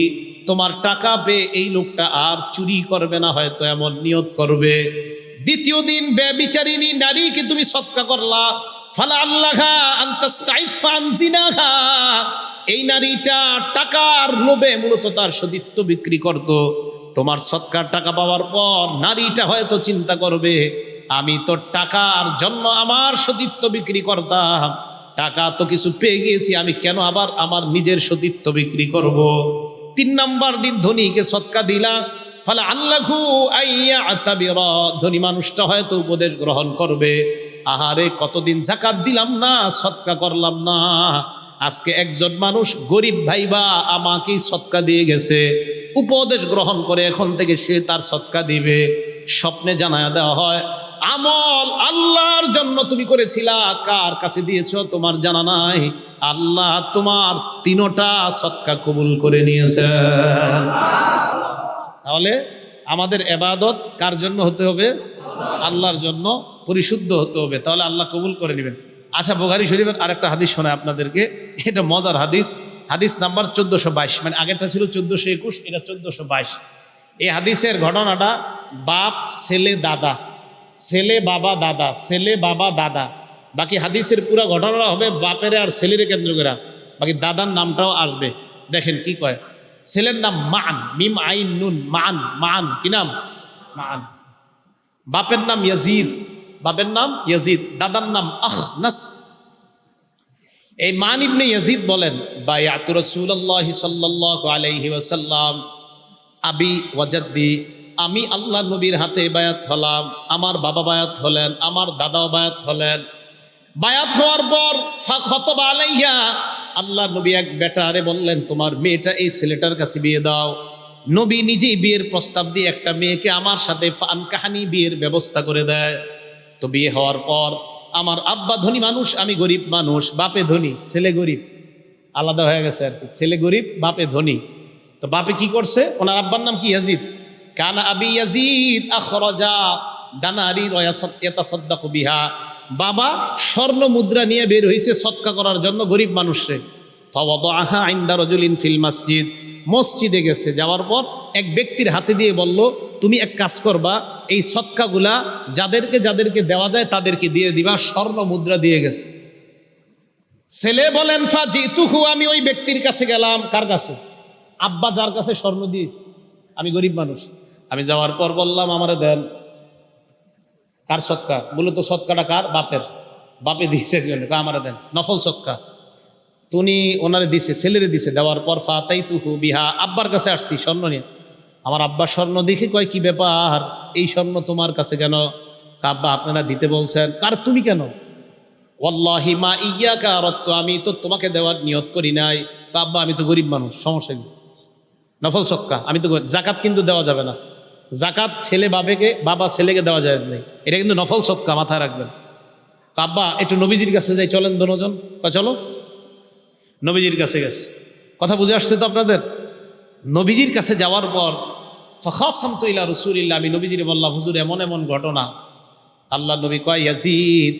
Speaker 1: তোমার টাকা পেয়ে এই লোকটা আর চুরি করবে না, হয়তো এমন নিয়ত করবে। দ্বিতীয় দিন ব্যভিচারিণী নারীকে তুমি সদকা করলা, ফালা আল্লাহা আনতাস্তাইফা আন জিনাহা, এই নারীটা টাকার লোভে মূলত তার সতীত্ব বিক্রি করত। তোমার সদকার টাকা পাওয়ার পর নারীটা হয়তো চিন্তা করবে, আমি তো টাকার জন্য আমার সতীত্ব বিক্রি করতাম, টাকা তো কিছু পেয়ে গিয়েছি, আমি কেন আবার আমার নিজের সতীত্ব বিক্রি করব। 3 নাম্বার দিন ধনীকে সদকা দিলা, ফলে আল্লাহু আইয়া আতাবিরা, ধনী মানুষটা হয়তো উপদেশ গ্রহণ করবে, আহারে কতদিন যাকাত দিলাম না, সদকা করলাম না, আজকে একজন মানুষ গরিব ভাইবা আমাকেই সদকা দিয়ে গেছে, উপদেশ গ্রহণ করে এখন থেকে সে তার সদকা দিবে। স্বপ্নে জানায়া দেওয়া হয়, আমল আল্লাহর জন্য তুমি করেছিলা, কার কাছে দিয়েছো তোমার জানা নাই, আল্লাহ তোমার 3টা সদকা কবুল করে নিয়েছেন। তাহলে আমাদের ইবাদত কার জন্য হতে হবে? আল্লাহর জন্য পরিশুদ্ধ হতে হবে, তাহলে আল্লাহ কবুল করে নেবেন। আচ্ছা, বুখারী শরীফের আরেকটা হাদিস শোনায় আপনাদেরকে, এটা মজার হাদিস, হাদিস নাম্বার 1422, মানে আগেরটা ছিল 1421, এটা 1422। এই হাদিসের ঘটনাটা বাপ ছেলে দাদা, ছেলে বাবা দাদা, ছেলে বাবা দাদা, বাকি হাদিসের পুরো ঘটনাটা হবে বাপের আর ছেলের কেন্দ্র করে, বাকি দাদার নামটাও আসবে। দেখেন কি কয়, ছেলের নাম মান, মিম আইন নুন, মান, মান কি নাম? মান। বাপের নাম ইয়াজিদ, বাপের নাম ইয়াজিদ, দাদার নাম আখনাস। এই মান ইবনে ইয়াজিদ বলেন, বায়াতু রাসূলুল্লাহি সাল্লাল্লাহু আলাইহি ওয়াসাল্লাম আবি ওয়াজাদ্দি, আমি আল্লাহ নবীর হাতে বায়াত হলাম, আমার বাবা বায়াত হলেন, আমার দাদাও বায়াত হলেন। বায়াত হওয়ার পর ফাখতাবা আলাইয়া, আল্লাহ নবী এক বেটারে বললেন, তোমার মেয়েটা এই ছেলেটার কাছে বিয়ে দাও। নবী নিজেই বিয়ের প্রস্তাব দিয়ে একটা মেয়েকে আমার সাথে ফান কাহানি বিয়ের ব্যবস্থা করে দেয়। তো বিয়ে হওয়ার পর আমার আব্বা ধনী মানুষ, আমি গরিব মানুষ, বাপে ধনী ছেলে গরিব, আলাদা হয়ে গেছে আর কি, ছেলে গরিব বাপে ধনী। তো বাপে কি করছে, ওনার আব্বার নাম কি? ইয়াজিদ। কানা আবি ইয়াজিদ আখরাজা দানারি ইয়াতাসাদ্দাকু বিহা, বাবা স্বর্ণ মুদ্রা নিয়ে বের হয়েছে সদকা করার জন্য গরিব মানুষরে। ফাওয়াদাহা ইনদা রাজুলিন ফিল মসজিদ, মসজিদে গেছে, যাওয়ার পর এক ব্যক্তির হাতে দিয়ে বলল, তুমি এক কাজ করবা, এই সদকাগুলা যাদেরকে যাদেরকে দেওয়া যায় তাদেরকে দিয়ে দিবা, স্বর্ণ মুদ্রা দিয়ে গেছে। ছেলে বলেন, ফাজিতুহু, আমি ওই ব্যক্তির কাছে গেলাম। কার কাছে? আব্বা যার কাছে স্বর্ণ দিস, আমি গরিব মানুষ, আমি যাওয়ার পর বললাম, আমারে দেন। কার সদকা? মূলত সদকাটা কার? বাপের, বাপে দিয়েছে একজন, আমারে দেন, নফল সদকা। তুমি ওনারে দিছে, ছেলেরে দিছে, দেওয়ার পর ফাতাইতুহু বিহা, আব্বার কাছে আসছি স্বর্ণ নিয়ে। আমার আব্বা স্বর্ণ দেখে কয়, কি ব্যাপার, এই স্বর্ণ তোমার কাছে কেন? আব্বা আপনারা দিতে বলছেন। কার? তুমি কেন? ওয়াল্লাহি মা ইয়াকা আরাদতু, আমি তো তোমাকে দেওয়ার নিয়ত করি নাই। আব্বা আমি তো গরিব মানুষ, সমস্যা কি? নফল সদকা, আমি তো, জাকাত কিন্তু দেওয়া যাবে না, জাকাত ছেলে বাবাকে, বাবা ছেলেকে দেওয়া যায় নাই, এটা কিন্তু নফল সদকা, মাথায় রাখবেন। আব্বা একটু নবীজির কাছে যাই, চলেন দুজন। চলো। নবীজির কাছে গেছে, কথা বুঝে আসছে তো আপনাদের? নবীজির কাছে যাওয়ার পর ফাখাসামতু ইলা রাসূলিল্লাহ, আমি নবীজিরে বললাম, হুজুর এমন এমন ঘটনা। আল্লাহ নবী কয়, ইয়াজিদ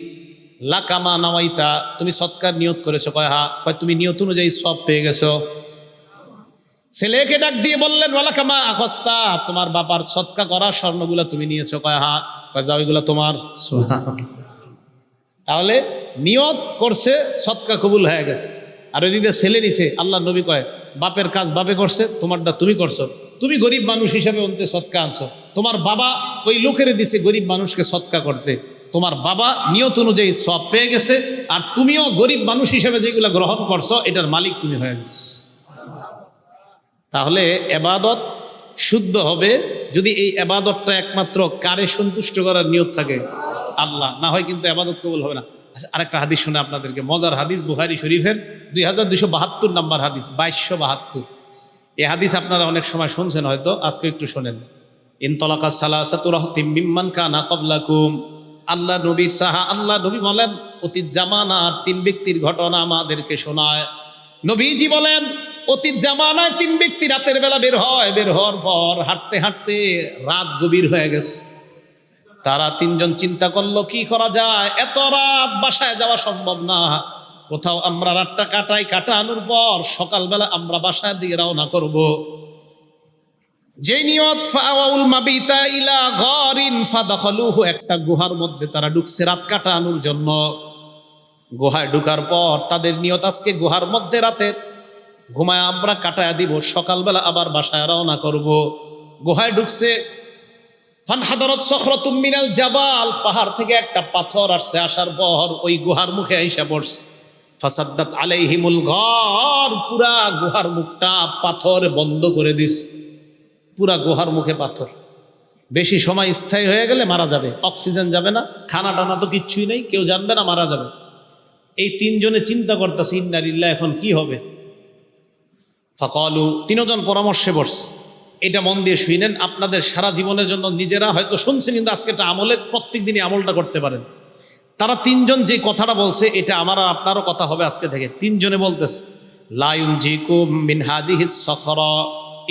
Speaker 1: লাকামা নাওয়াইতা, তুমি সদকার নিয়ত করেছো? কয় হ্যাঁ। কয় তুমি নিয়ত অনুযায়ী সব পেয়ে গেছো। ছেলেকে ডাক দিয়ে বললেন, ওয়ালাকামা আখস্তা, তোমার বাবার সদকা করা স্বর্ণগুলা তুমি নিয়েছো? কয় হ্যাঁ। কয় যাও, এগুলা তোমার। তাহলে নিয়ত করছে, সদকা কবুল হয়ে গেছে। আর ওই দিকে ছেলে নিছে, আল্লাহ নবী কয়, বাপের কাজ বাপে করছে, তোমারটা তুমি করছো। তুমি গরিব মানুষ হিসাবে অন্তে সদকা আনছো, তোমার বাবা ওই লোকের দিছে গরিব মানুষকে সদকা করতে, তোমার বাবা নিয়ত অনুযায়ী সব পেয়ে গেছে, আর তুমিও গরিব মানুষ হিসাবে যেগুলো গ্রহণ করছো এটার মালিক তুমি হয়ে গেছো। তাহলে এবাদত শুদ্ধ হবে যদি এই এবাদতটা একমাত্র কারে সন্তুষ্ট করার নিয়ত থাকে? আল্লাহ, না হয় কিন্তু এবাদত কবুল হবে না। আরেকটা হাদিস শুনে আপনাদেরকে, মজার হাদিস, বুখারী শরীফের 2272 নম্বর হাদিস, 2272। এই হাদিস আপনারা অনেক সময় শুনছেন হয়তো, আজকে একটু শোনেন। ইনতলাকা সালাসাতু রাহতিম মিম্মান কানা ক্বাবলাকুম, আল্লাহ নবীর সাহা, আল্লাহ নবী বলেন অতীত জামানার 3 ব্যক্তির ঘটনা আমাদেরকে শোনায়। নবীজি বলেন, অতীত জামানায় 3 ব্যক্তি রাতের বেলা বের হয়, বের হওয়ার পর হাঁটতে হাঁটতে রাত গভীর হয়ে গেছে। তারা 3 জন চিন্তা করলো, কি করা যায়, এত রাত বাসায় যাওয়া সম্ভব না, কোথাও আমরা রাতটা কাটাই, কাটানোর পর সকালবেলা আমরা বাসায় দিয়ে রওনা করব। যে নিয়ত, ফাওয়াউল মাবিতা ইলা গারিন ফাদাখালুহু, একটা গুহার মধ্যে তারা ঢুকছে রাত কাটানোর জন্য। গুহায় ঢুকার পর তাদের নিয়ত, আজকে গুহার মধ্যে রাতের ঘুমায় আমরা কাটায় দিব, সকালবেলা আবার বাসায় রওনা করব। গুহায় ঢুকছে, ফানহাদারাত সখরাতুম মিনাল জাবাল, পাহাড় থেকে একটা পাথর আসছে, আসার পর ওই গুহার মুখে আইসা পড়ছে। ফাসাদ্দাত আলাইহিমুল গার, পুরা গুহার মুখটা পাথর বন্ধ করে দিস। পুরা গুহার মুখে পাথর। বেশি সময় স্থায়ী হয়ে গেলে মারা যাবে, অক্সিজেন যাবে না, খানা টানা তো কিচ্ছুই নেই, কেউ জানবে না, মারা যাবে। এই তিনজনে চিন্তা করতেছে ইন্না লিল্লাহ, এখন কি হবে। ফাকালু, তিনজন পরামর্শে বসছে। এটা মন দিয়ে শুনেন, আপনাদের সারা জীবনের জন্য, নিজেরা হয়তো শুনছেন কিন্তু আজকে এটা আমলের, প্রত্যেক দিনই আমলটা করতে পারেন। তারা তিনজন যে কথাটা বলছে এটা আমার আর আপনারও কথা হবে আজকে থেকে। তিনজনে বলতেছে, লা ইউনজিকুম মিন হাদিহিস সখরা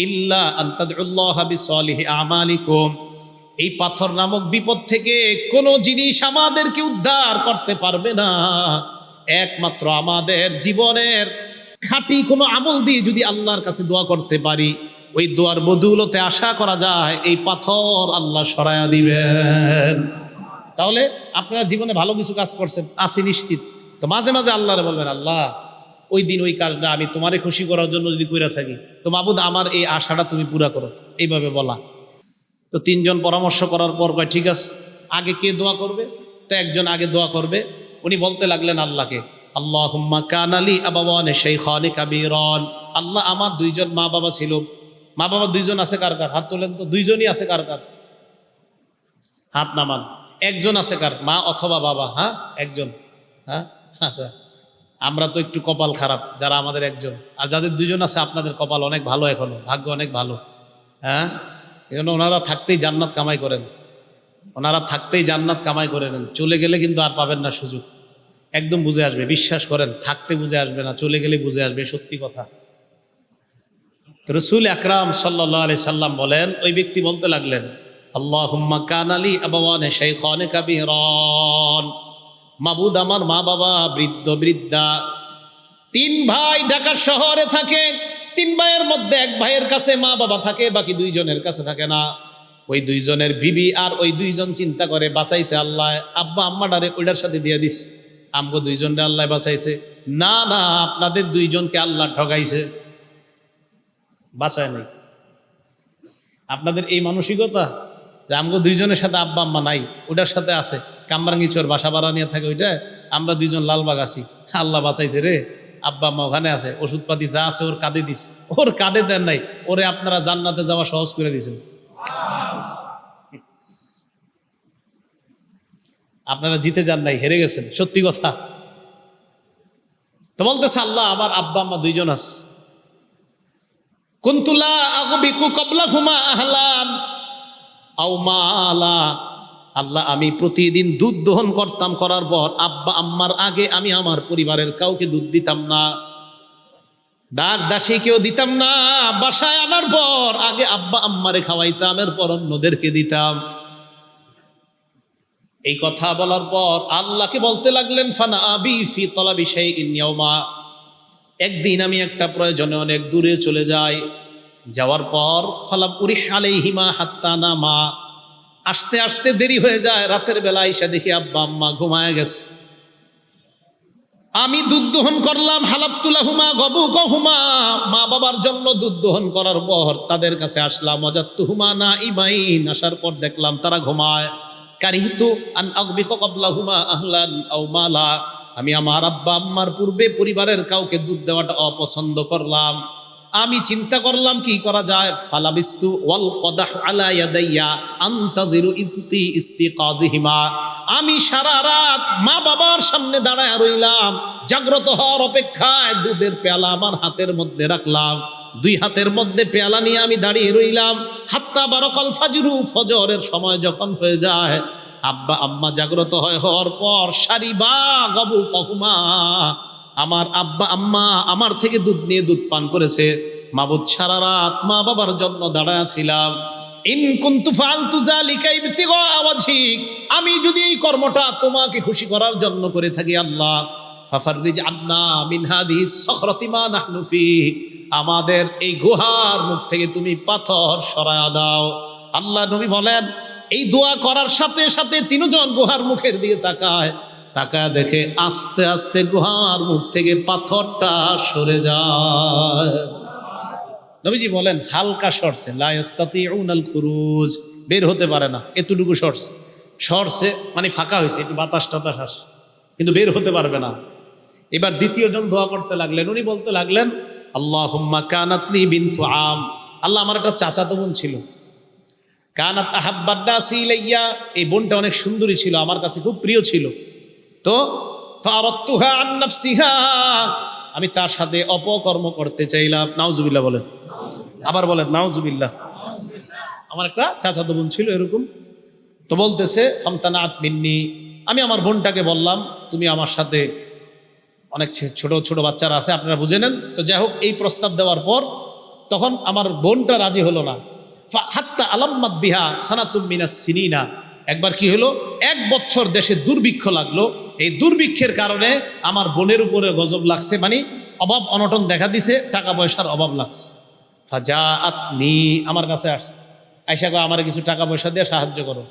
Speaker 1: ইল্লা আন তাদউল্লাহ বিসলিহি আমালিকুম। এই পাথর নামক বিপদ থেকে কোনো জিনিস আমাদেরকে উদ্ধার করতে পারবে না, একমাত্র আমাদের জীবনের খাঁটি কোনো আমল দিয়ে যদি আল্লাহর কাছে দোয়া করতে পারি, ওই দোয়ার বদৌলতে আশা করা যায় এই পাথর আল্লাহ সরায়া দিবেন। তাহলে আপনারা জীবনে ভালো কিছু কাজ করছেন আসি নিশ্চিত, তো মাঝে মাঝে আল্লাহরে বলবেন, আল্লাহ ওই দিন ওই কাজটা আমি তোমারে খুশি করার জন্য যদি কইরা থাকি, তো মাবুদ আমার এই আশাটা তুমি পুরা করো, এইভাবে বলা। তো তিনজন পরামর্শ করার পর কয় ঠিক আছে, আগে কে দোয়া করবে? তো একজন আগে দোয়া করবে। উনি বলতে লাগলেন আল্লাহকে, আল্লাহুম্মা কানা লি আবাওয়ানি শাইখানি কাবীরান। আল্লাহ, আমার দুইজন মা বাবা ছিল। মা বাবা দুইজন আছে কার কার? হাত তোলেন তো। দুইজনই আছে কার কার? হাত নামান। একজন আছে কার? মা অথবা বাবা? হ্যাঁ, একজন। হ্যাঁ, আচ্ছা, আমরা তো একটু কপাল খারাপ যারা আমাদের একজন, আর যাদের দুইজন আছে আপনাদের কপাল অনেক ভালো, এখনো ভাগ্য অনেক ভালো। হ্যাঁ, এজন্য ওনারা থাকতেই জান্নাত কামাই করেন, ওনারা থাকতেই জান্নাত কামাই করে নেন। চলে গেলে কিন্তু আর পাবেন না সুযোগ। একদম বুঝে আসবে, বিশ্বাস করেন, থাকতে বুঝে আসবে না, চলে গেলে বুঝে আসবে, সত্যি কথা। রাসূল আকরাম সাল্লাল্লাহু আলাইহি সাল্লাম বলেন, ওই ব্যক্তি বলতে লাগলেন, আল্লাহুম্মা কানা লি আবাওয়ানি শাইখানি কাবীরান। মাবুদ, আমার মা বাবা বৃদ্ধ বৃদ্ধা, তিন ভাই ঢাকা শহরে থাকে। তিন ভাইয়ের মধ্যে এক ভাইয়ের কাছে মা বাবা থাকে, বাকি দুইজনের কাছে থাকে না। ওই দুইজনের বিবি আর ওই দুইজন চিন্তা করে বাঁচাইছে আল্লাহ, আব্বা আম্মাডারে ওইটার সাথে দিয়ে দিস, আমগো দুইজনরে আল্লাহ বাঁচাইছে। না না, আপনাদের দুইজনকে আল্লাহ ঠগাইছে, বাঁচায় নাই। আপনাদের এই মানসিকতা যে আমগো দুইজনের সাথে আব্বা আম্মা নাই, ওটার সাথে আছে, কামরাঙ্গিচর বাসা ভাড়া নিয়ে থাকে ওইটা, আমরা দুইজন লালবাগ আছি, আল্লাহ বাঁচাইছে রে, আব্বা আম্মা ওখানে আছে, ওষুধপাতি যা আছে ওর কাঁধে দিছে। ওর কাঁধে দেন নাই, ওরে আপনারা জান্নাতে যাওয়া সহজ করে দিয়েছেন। আপনারা জিতে যান নাই, হেরে গেছেন, সত্যি কথা। তো বলতেছে আল্লাহ, আমার আব্বা আম্মা দুইজন আছে। কুনতুলা আগবিকু ক্বাবলাহুমা আহলান আও মালা। আল্লাহ, আমি প্রতিদিন দুধ দহন করতাম, করার পর আব্বা আম্মার আগে আমি আমার পরিবারের কাউকে দুধ দিতাম না, দাস দাসীকেও দিতাম না। বাসায় আনার পর আগে আব্বা আম্মারে খাওয়াইতাম, এরপর অন্যদেরকে দিতাম। এই কথা বলার পর আল্লাহকে বলতে লাগলেন, ফানা আবি ফি তলাবি শাইইন ইয়াওমা। একদিন আমি একটা প্রয়োজনে অনেক দূরে চলে যাই, যাওয়ার পর ফালাম উরিহ আলাইহিমা হাত্তা নামা। আসতে আসতে দেরি হয়ে যায়, রাতের বেলা এসে দেখি আব্বা আম্মা ঘুমায় গেছে। আমি দুধ দহন করলাম, হালাবতুলাহুমা গবুকহুমা, মা বাবার জন্য দুধ দহন করার পর তাদের কাছে আসলাম, ওয়াজাদতুহুমা নাইমাইন, আসার পর দেখলাম তারা ঘুমায়। কারিহতু আন আগবিকা ক্বাবলাহুমা আহলান আও মালা। আমি আমার আব্বা আম্মার পূর্বে পরিবারের কাউকে দুধ দেওয়াটা অপছন্দ করলাম। আমি চিন্তা করলাম কি করা যায়। ফালাবিস্তু ওয়াল কদাহ আলা ইয়াদাইয়া আনতাজিরু ইস্তিকাজিহিমা। আমি সারা রাত মা বাবার সামনে দাঁড়ায় রইলাম, জাগ্রত হওয়ার অপেক্ষায়। দুধের পেয়ালা আমার হাতের মধ্যে রাখলাম, দুই হাতের মধ্যে পেয়ালা নিয়ে আমি দাঁড়িয়ে রইলাম। হাত্তা বারাকাল ফাজরু, ফজরের সময় যখন হয়ে যায়, আব্বা আম্মা জাগ্রত হওয়ার পর সারিবা গবু কহুমা, আমার আব্বা আম্মা আমার থেকে দুধ নিয়ে দুধ পান করেছে। মাবুদ, সারা রাত মা বাবার জন্য দাঁড়ায় ছিলাম। ইন কুনতু ফাআলতু যালিকা ইবতিগা ওয়াজহিক, আমি যদি এই কর্মটা তোমাকে খুশি করার জন্য করে থাকি আল্লাহ, ফাফাররিজ আন্না মিন হাদিহিস সখরাতি মা নাহনু ফি, আমাদের এই গুহার মুখ থেকে তুমি পাথর সরায়া দাও। আল্লাহ নবী বলেন, এই দোয়া করার সাথে সাথে তিনজন গুহার মুখের দিকে তাকায়, তাকায় দেখে আস্তে আস্তে গুহার মুখ থেকে পাথরটা সরে যায়। নবীজি বলেন, হালকা সরছে, লা ইস্তাতিউনাল খুরুজ, বের হতে পারে না, এতটুকু সরছে মানে ফাঁকা হয়েছে, একটু বাতাস টাতাস আসে, কিন্তু বের হতে পারবে না। এবার দ্বিতীয় জন দোয়া করতে লাগলেন, উনি বলতে লাগলেন আল্লাহুম্মা কানাতলি বিনতু আম, আল্লাহ আমার একটা চাচাতো বোন ছিল, কানাত আহাব্বাদ নাসি ইলাইয়া, এই বোনটা অনেক সুন্দরী ছিল, আমার কাছে খুব প্রিয় ছিল, তো ফারাদতুহা আন নাফসিহা, আমি তার সাথে অপকর্ম করতে চাইলাম। নাউজুবিল্লাহ বলেন, আবার বলেন নাউজুবিল্লাহ। আমার একটা চাচাতো বোন ছিল এরকম, তো বলতেছে ফামতানাত মিন্নি, আমি আমার বোনটাকে বললাম তুমি আমার সাথে, অনেক ছোট ছোট বাচ্চারা আছে আপনারা বুঝে নেন, তো যাই হোক এই প্রস্তাব দেওয়ার পর তখন আমার বোনটা রাজি হলো না। হাত্তা আলাম্মাত বিহা সানাতুম মিনাস সিনিনা, একবার কি হলো, 1 বছর দেশে দুর্ভিক্ষ লাগলো, এই দুর্ভিক্ষের কারণে আমার বোনের উপরে গজব লাগছে, মানে অভাব অনটন দেখা দিছে, টাকা পয়সার অভাব লাগছে। ফাজাআতনি, আমার কাছে আসছে, আয়সা কয় আমার কিছু টাকা পয়সা দিয়ে সাহায্য করো।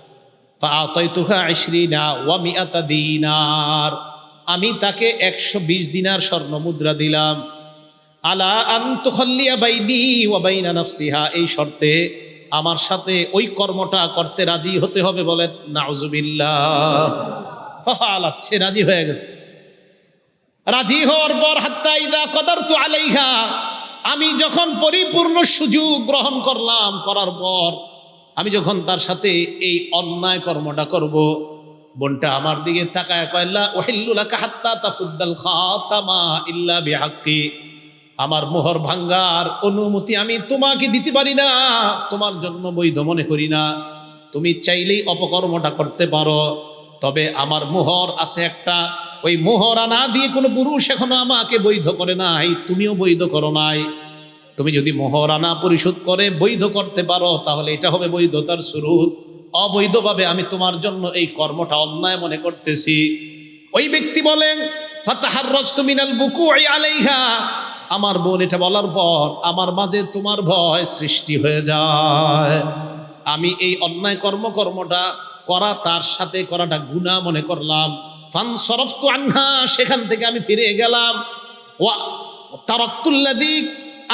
Speaker 1: ফাআতাইতুহা 20 ওয়া 100 দিনার, আমি তাকে 120 দিনার স্বর্ণ মুদ্রা দিলাম। আলা আন তুখাল্লিয়া বাইনি ওয়া বাইনা নাফসিহা, এই শর্তে আমার সাথে ওই কর্মটা করতে রাজি হতে হবে, বলেন নাউজুবিল্লাহ। ফাফালাত, সে রাজি হয়ে গেছে। রাজি হওয়ার পর হাত্তা ইযা কদারতু আলাইহা, আমি যখন পরিপূর্ণ সুযোগ গ্রহণ করলাম, করার পর আমি যখন তার সাথে এই অন্যায় কর্মটা করব, বোনটা আমার দিকে তাকায় কয় লা উহিল্লু লাকা হাত্তা তাফুদ্দাল খাতামা ইল্লা বিহাক্কি, আমার মোহর ভাঙ্গার অনুমতি আমি তোমাকে দিতে পারি না, তোমার জন্য বৈধ মনে করি না, তুমি চাইলেই অপকর্মটা করতে পারো, তবে আমার মোহর আছে একটা, ওই মোহর আনা দিয়ে কোনো পুরুষ এখনো আমাকে বৈধ করে নাই, তুমিও বৈধ করো নাই, তুমি যদি মোহর আনা পরিশোধ করে বৈধ করতে পারো তাহলে এটা হবে বৈধতার শুরুত, অবৈধভাবে আমি তোমার জন্য এই কর্মটা অন্যায় মনে করতেছি। ওই ব্যক্তি বলেন ফাতাহাররাজতু মিনাল বুকুই আলাইহা, আমার বোন এটা বলার পর আমার মাঝে তোমার ভয় সৃষ্টি হয়ে যায়, আমি এই অন্যায় কর্মটা করা, তার সাথে করাটা গুনাহ মনে করলাম। ফানসরাফতু আনহা, সেখান থেকে আমি ফিরে গেলাম। ওয়া তারাকতুল্লাযী,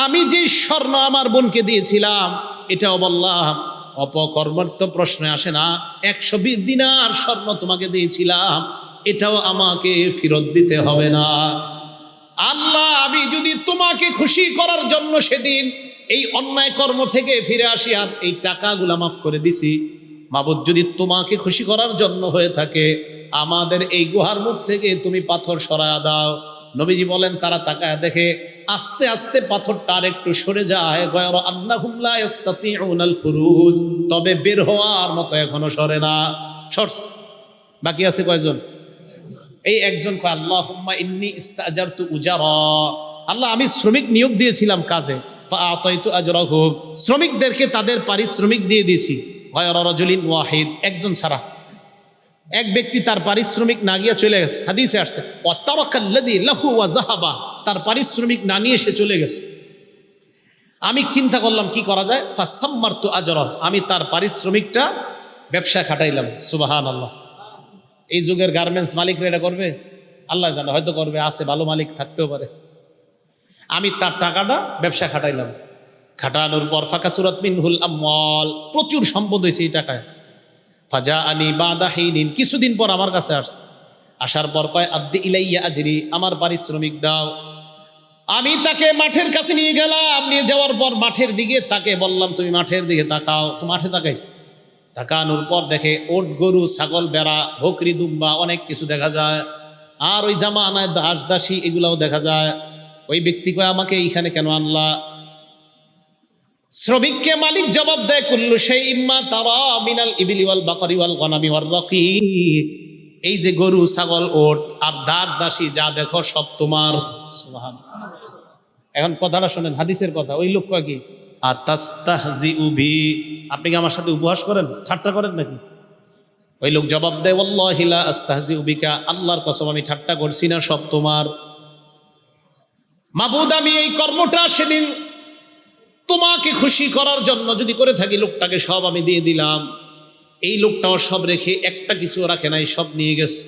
Speaker 1: আমি যে স্বর্ণ আমার বোনকে দিয়েছিলাম এটাও বললাম অপকর্মের তো প্রশ্ন আসে না, 120 দিনার স্বর্ণ তোমাকে দিয়েছিলাম, এটাও আমাকে ফেরত দিতে হবে না। আল্লাহ, আমি যদি তোমাকে খুশি করার জন্য সেদিন এই অন্যায় কর্ম থেকে ফিরে আসি আর এই টাকাগুলা মাফ করে দিছি, মাবুদ যদি তোমাকে খুশি করার জন্য হয়ে থাকে আমাদের এই গুহার মুখ থেকে তুমি পাথর সরায়া দাও। নবীজি বলেন তারা তাকায় দেখে আস্তে আস্তে পাথরটা আর একটু সরে যায়, গয়রা আন্নাহুম লা ইস্তাতিউনাল খুরুজ, তবে বের হওয়ার মতো এখনো সরে না। সরস বাকি আছে কয়জন? এই একজন কয় আল্লাহুম্মা ইন্নী ইস্তাজারতু উজারা, আল্লাহ আমি শ্রমিক নিয়োগ দিয়েছিলাম কাজে, ফাআতাইতু আজরাহুম, শ্রমিকদেরকে তাদের পারিশ্রমিক দিয়ে দিয়েছি, গয়রা রাজুলিন ওয়াহিদ, একজন ছাড়া, এক ব্যক্তি তার পারিশ্রমিক না গিয়ে চলে গেছে, হাদিসে আসছে ওয়া তারাকাল্লাযী লাহু ওয়া যাহাবা, তার পারিশ্রমিক না নিয়ে সে চলে গেছে। আমি চিন্তা করলাম কি করা যায়, ফাসাম্মারতু আজরা, আমি তার পারিশ্রমিকটা ব্যবসা খাটাইলাম। সুবহানাল্লাহ। এই যুগের গার্মেন্টস মালিকরা এটা করবে? আল্লাহ জানে, হয়তো করবে, আছে ভালো মালিক থাকতেও পারে। আমি তার টাকাটা ব্যবসা খাটাইলাম, খাটানোর পর ফাকাসুরাত মিনহুল আমওয়াল, প্রচুর সম্পদ হয়েছে এই টাকায়। ফাজা আনি বাদা হিনিন, কিছুদিন পর আমার কাছে আসছে, আসার পর কয় আদ্দি ইলাইয়া আজরি, আমার পারিশ্রমিক দাও। আমি তাকে মাঠের কাছে নিয়ে গেলাম, নিয়ে যাওয়ার পর মাঠের দিকে তাকে বললাম তুমি মাঠের দিকে তাকাও, তো মাঠে তাকাইছে, তাকানোর পর দেখে ওট গরু ছাগল বেড়া বকরি দুম্বা অনেক কিছু দেখা যায়, আর ওই জামানায় দাস দাসী এগুলাও দেখা যায়। ওই ব্যক্তি কয় আমাকে এইখানে কেন আনলা? শ্রমিককে মালিক জবাব দেয় কুল্লু শাইইম মা তারা মিনাল ইবলি ওয়াল বাকরি ওয়াল গনামি ওয়ার রাকিক, এই যে গরু ছাগল ওট আর দাস দাসী যা দেখো সব তোমার। সুবহানাল্লাহ। এখন কথাটা শোনেন, হাদিসের কথা। ওই লোক কয় কি আতাস্তাহজিউ বি, আপনি কি আমার সাথে উপহাস করেন, ঠাট্টা করেন নাকি? ওই লোক জবাব দেয় ওয়াল্লাহি লা আস্তাহজিউ বিকা, আল্লাহর কসম আমি ঠাট্টা করছি না, সব তোমার। মাবুদ আমি এই কর্মটা সেদিন তোমাকে খুশি করার জন্য যদি করে থাকি, লোকটাকে সব আমি দিয়ে দিলাম, এই লোকটাও সব রেখে একটা কিছু রাখে নাই, সব নিয়ে গেছে।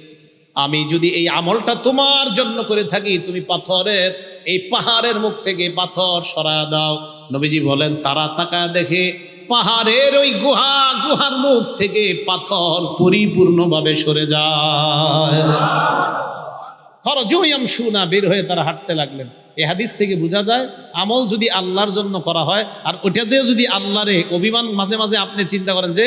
Speaker 1: আমি যদি এই আমলটা তোমার জন্য করে থাকি, তুমি পাথরের এই পাহাড়ের মুখ থেকে পাথর সরায়া দাও। নবীজি বলেন তারা তাকায় দেখে পাহাড়ের ওই গুহার মুখ থেকে পাথর পরিপূর্ণভাবে সরে যায়। খরজু ইয়ামশুনা, বের হয়ে তারা হাঁটতে লাগলেন। এই হাদিস থেকে বোঝা যায় আমল যদি আল্লাহর জন্য করা হয়, আর ওইটাতে যদি আল্লাহরে অভিমান, মাঝে মাঝে আপনি চিন্তা করেন যে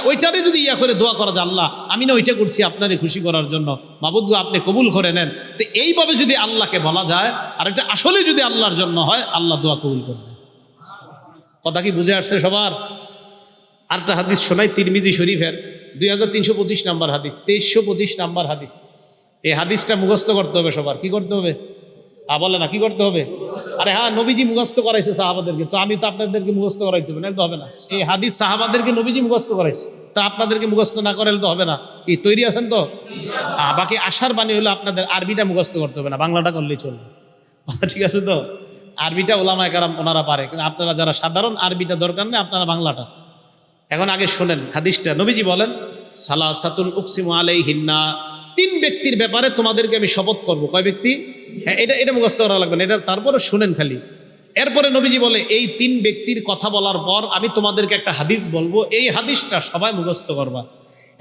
Speaker 1: ওইটারে যদি ইয়া করে দোয়া করা যায়, আল্লাহ আমি না ওইটা করছি আপনারে খুশি করার জন্য, মাবুদ আপনি কবুল করে নেন, তো এইভাবে যদি আল্লাহকে বলা যায় আর এটা আসলে যদি আল্লাহর জন্য হয়, আল্লাহ দোয়া কবুল করবেন। কথা কি বুঝে আসছে সবার? আরেকটা হাদিস শোনাই, তিরমিজি শরীফের 2325 নাম্বার হাদিস, 2325 নাম্বার হাদিস। এই হাদিসটা মুখস্থ করতে হবে সবার। কি করতে হবে? বলে না কি করতে হবে? আরে হ্যাঁ, নবীজি মুখস্থ করাইছে সাহাবাদেরকে, তো আমি তো আপনাদেরকে মুখস্থ করাইতে হবে না, তো হবে না। এই হাদিস সাহাবাদেরকে নবীজি মুখস্থ করাইছে, তা আপনাদেরকে মুখস্থ না করাইলে তো হবে না। কি তৈরি আছেন তো? বাকি আশার বাণী হলো আপনাদের আরবিটা মুখস্থ করতে হবে না, বাংলাটা করলেই চলবে। ঠিক আছে তো? আরবিটা ওলামায়ে কেরাম ওনারা পারে, কিন্তু আপনারা যারা সাধারণ, আরবিটা দরকার নেই, আপনারা বাংলাটা। এখন আগে শোনেন হাদিসটা। নবীজি বলেন, সালাসাতুন উকসিমু আলাইহিন্না, 3 ব্যক্তির ব্যাপারে তোমাদেরকে আমি শপথ করব। কয় ব্যক্তি? হ্যাঁ, এটা মুখস্থ করা লাগবে না, এটা তারপরে শুনেন খালি। এরপরে নবীজি বলে, এই 3 ব্যক্তির কথা বলার পর আমি তোমাদেরকে একটা হাদিস বলবো, এই হাদিসটা সবাই মুখস্থ করবা।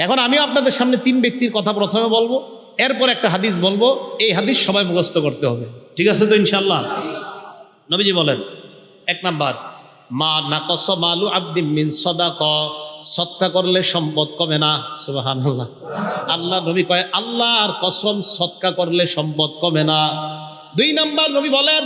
Speaker 1: এখন আমিও আপনাদের সামনে 3 ব্যক্তির কথা প্রথমে বলবো, এরপর একটা হাদিস বলবো, এই হাদিস সবাই মুখস্থ করতে হবে। ঠিক আছে তো ইনশাআল্লাহ? নবীজি বলেন, 1 নাম্বার, মা নাকস মালু আব্দিন মিন সাদাকা, সদকা করলে সম্পদ কমে না। সুবহানাল্লাহ। আল্লাহ নবী কয়, আল্লাহর কসম, সদকা করলে সম্পদ কমে না। 2 নাম্বার নবী বলেন,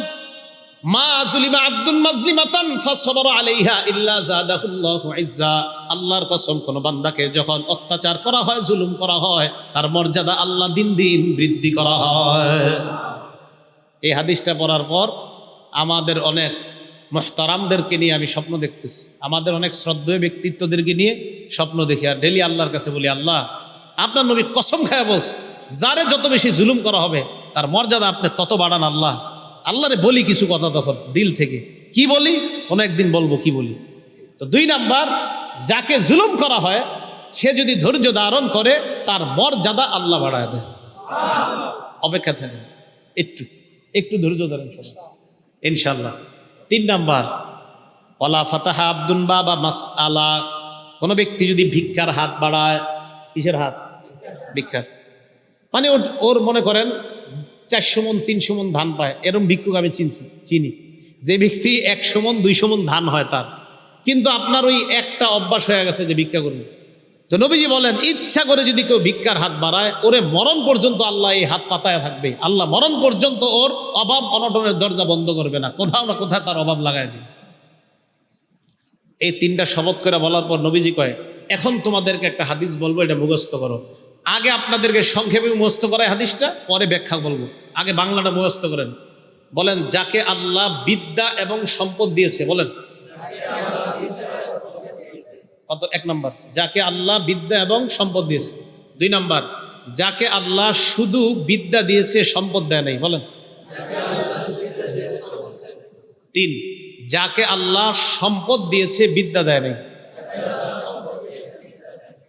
Speaker 1: মা যুলিমা আব্দুন মাজলিমাতান ফাসবারা আলাইহা ইল্লা যাদাহুল্লাহু ইজ্জা, আল্লাহর কসম, কোন বান্দাকে যখন অত্যাচার করা হয়, জুলুম করা হয়, তার মর্যাদা আল্লাহ দিন দিন বৃদ্ধি করা হয়। এই হাদিসটা পড়ার পর আমাদের অনেক মুহতারামদেরকে নিয়ে আমি স্বপ্ন দেখতেছি, আমাদের অনেক শ্রদ্ধেয় ব্যক্তিত্বদেরকে নিয়ে স্বপ্ন দেখি, আর ডেলি আল্লাহর কাছে বলি, আল্লাহ আপনার নবী কসম খায়া বলছে, যারে যত বেশি জুলুম করা হবে তার মর্যাদা আপনি তত বাড়ান। আল্লাহরে বলি কিছু কথা তখন দিল থেকে। কি বলি? কোনো একদিন বলবো কি বলি। তো 2 নাম্বার, যাকে জুলুম করা হয় সে যদি ধৈর্য ধারণ করে, তার মর্যাদা আল্লাহ বাড়ায় দেয়। অপেক্ষা থাকেন, একটু ধৈর্য ধরেন সবাই ইনশাল্লাহ। 3 নাম্বার, ওয়ালা ফাতাহা আব্দুন বাবা মাসআলা, কোনো ব্যক্তি যদি ভিক্ষার হাত বাড়ায়। কিসের হাত? ভিক্ষার। মানে ওর মনে করেন 400 মণ 300 মণ ধান পায়, এরকম ভিক্ষুক আমি চিনি, যে ব্যক্তি 100 মণ 200 মণ ধান হয় তার, কিন্তু আপনার ওই একটা অভ্যাস হয়ে গেছে যে ভিক্ষা করবে। তো নবীজি বলেন, ইচ্ছা করে যদি কেউ ভিক্ষার হাত বাড়ায়, ওরে মরণ পর্যন্ত আল্লাহ এই হাত পাতায় থাকবে, আল্লাহ মরণ পর্যন্ত ওর অভাব অনটনের দরজা বন্ধ করবে না, কোথাও না কোথায় তার অভাব লাগায় দিবে। এই 3টা শপথ করে বলার পর নবীজি কয়, এখন তোমাদেরকে একটা হাদিস বলবো, এটা মুখস্থ করো। আগে আপনাদেরকে সংক্ষেপে মুখস্থ করায় হাদিসটা, পরে ব্যাখ্যা বলবো। আগে বাংলাটা মুখস্থ করেন। বলেন, যাকে আল্লাহ বিদ্যা এবং সম্পদ দিয়েছে। বলেন কত? 1 নাম্বার, যাকে আল্লাহ বিদ্যা এবং সম্পদ দিয়েছে। 2 নাম্বার, যাকে আল্লাহ শুধু বিদ্যা দিয়েছে, সম্পদ দেয় নাই। বলেন 3, যাকে আল্লাহ সম্পদ দিয়েছে, বিদ্যা দেয় নাই।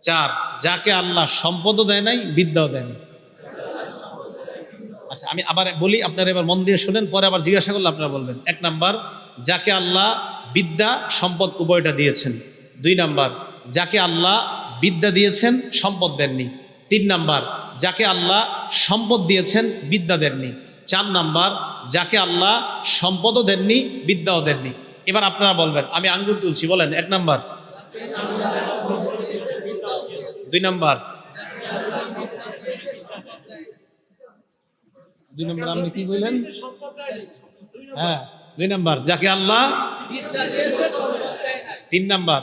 Speaker 1: 4, যাকে আল্লাহ সম্পদও দেয় নাই, বিদ্যাও দেয় নাই। আচ্ছা, আমি আবার বলি, আপনারা এবার মন দিয়ে শুনেন, পরে আবার জিজ্ঞাসা করলে আপনারা বলবেন। 1 নাম্বার, যাকে আল্লাহ বিদ্যা সম্পদ উভয়টা দিয়েছেন। 2 নাম্বার, যাকে আল্লাহ বিদ্যা দিয়েছেন, সম্পদ দেননি। 3 নাম্বার, যাকে আল্লাহ সম্পদ দিয়েছেন, বিদ্যা দেননি। 4 নাম্বার, যাকে আল্লাহ সম্পদও দেননি, বিদ্যাও দেননি। এবার আপনারা বলবেন, আমি আঙ্গুল তুলছি, বলেন 1 নাম্বার, 2 নাম্বার, 2 নাম্বার। আপনি কি বললেন? হ্যাঁ, 2 নাম্বার, যাকে আল্লাহ 3 নাম্বার,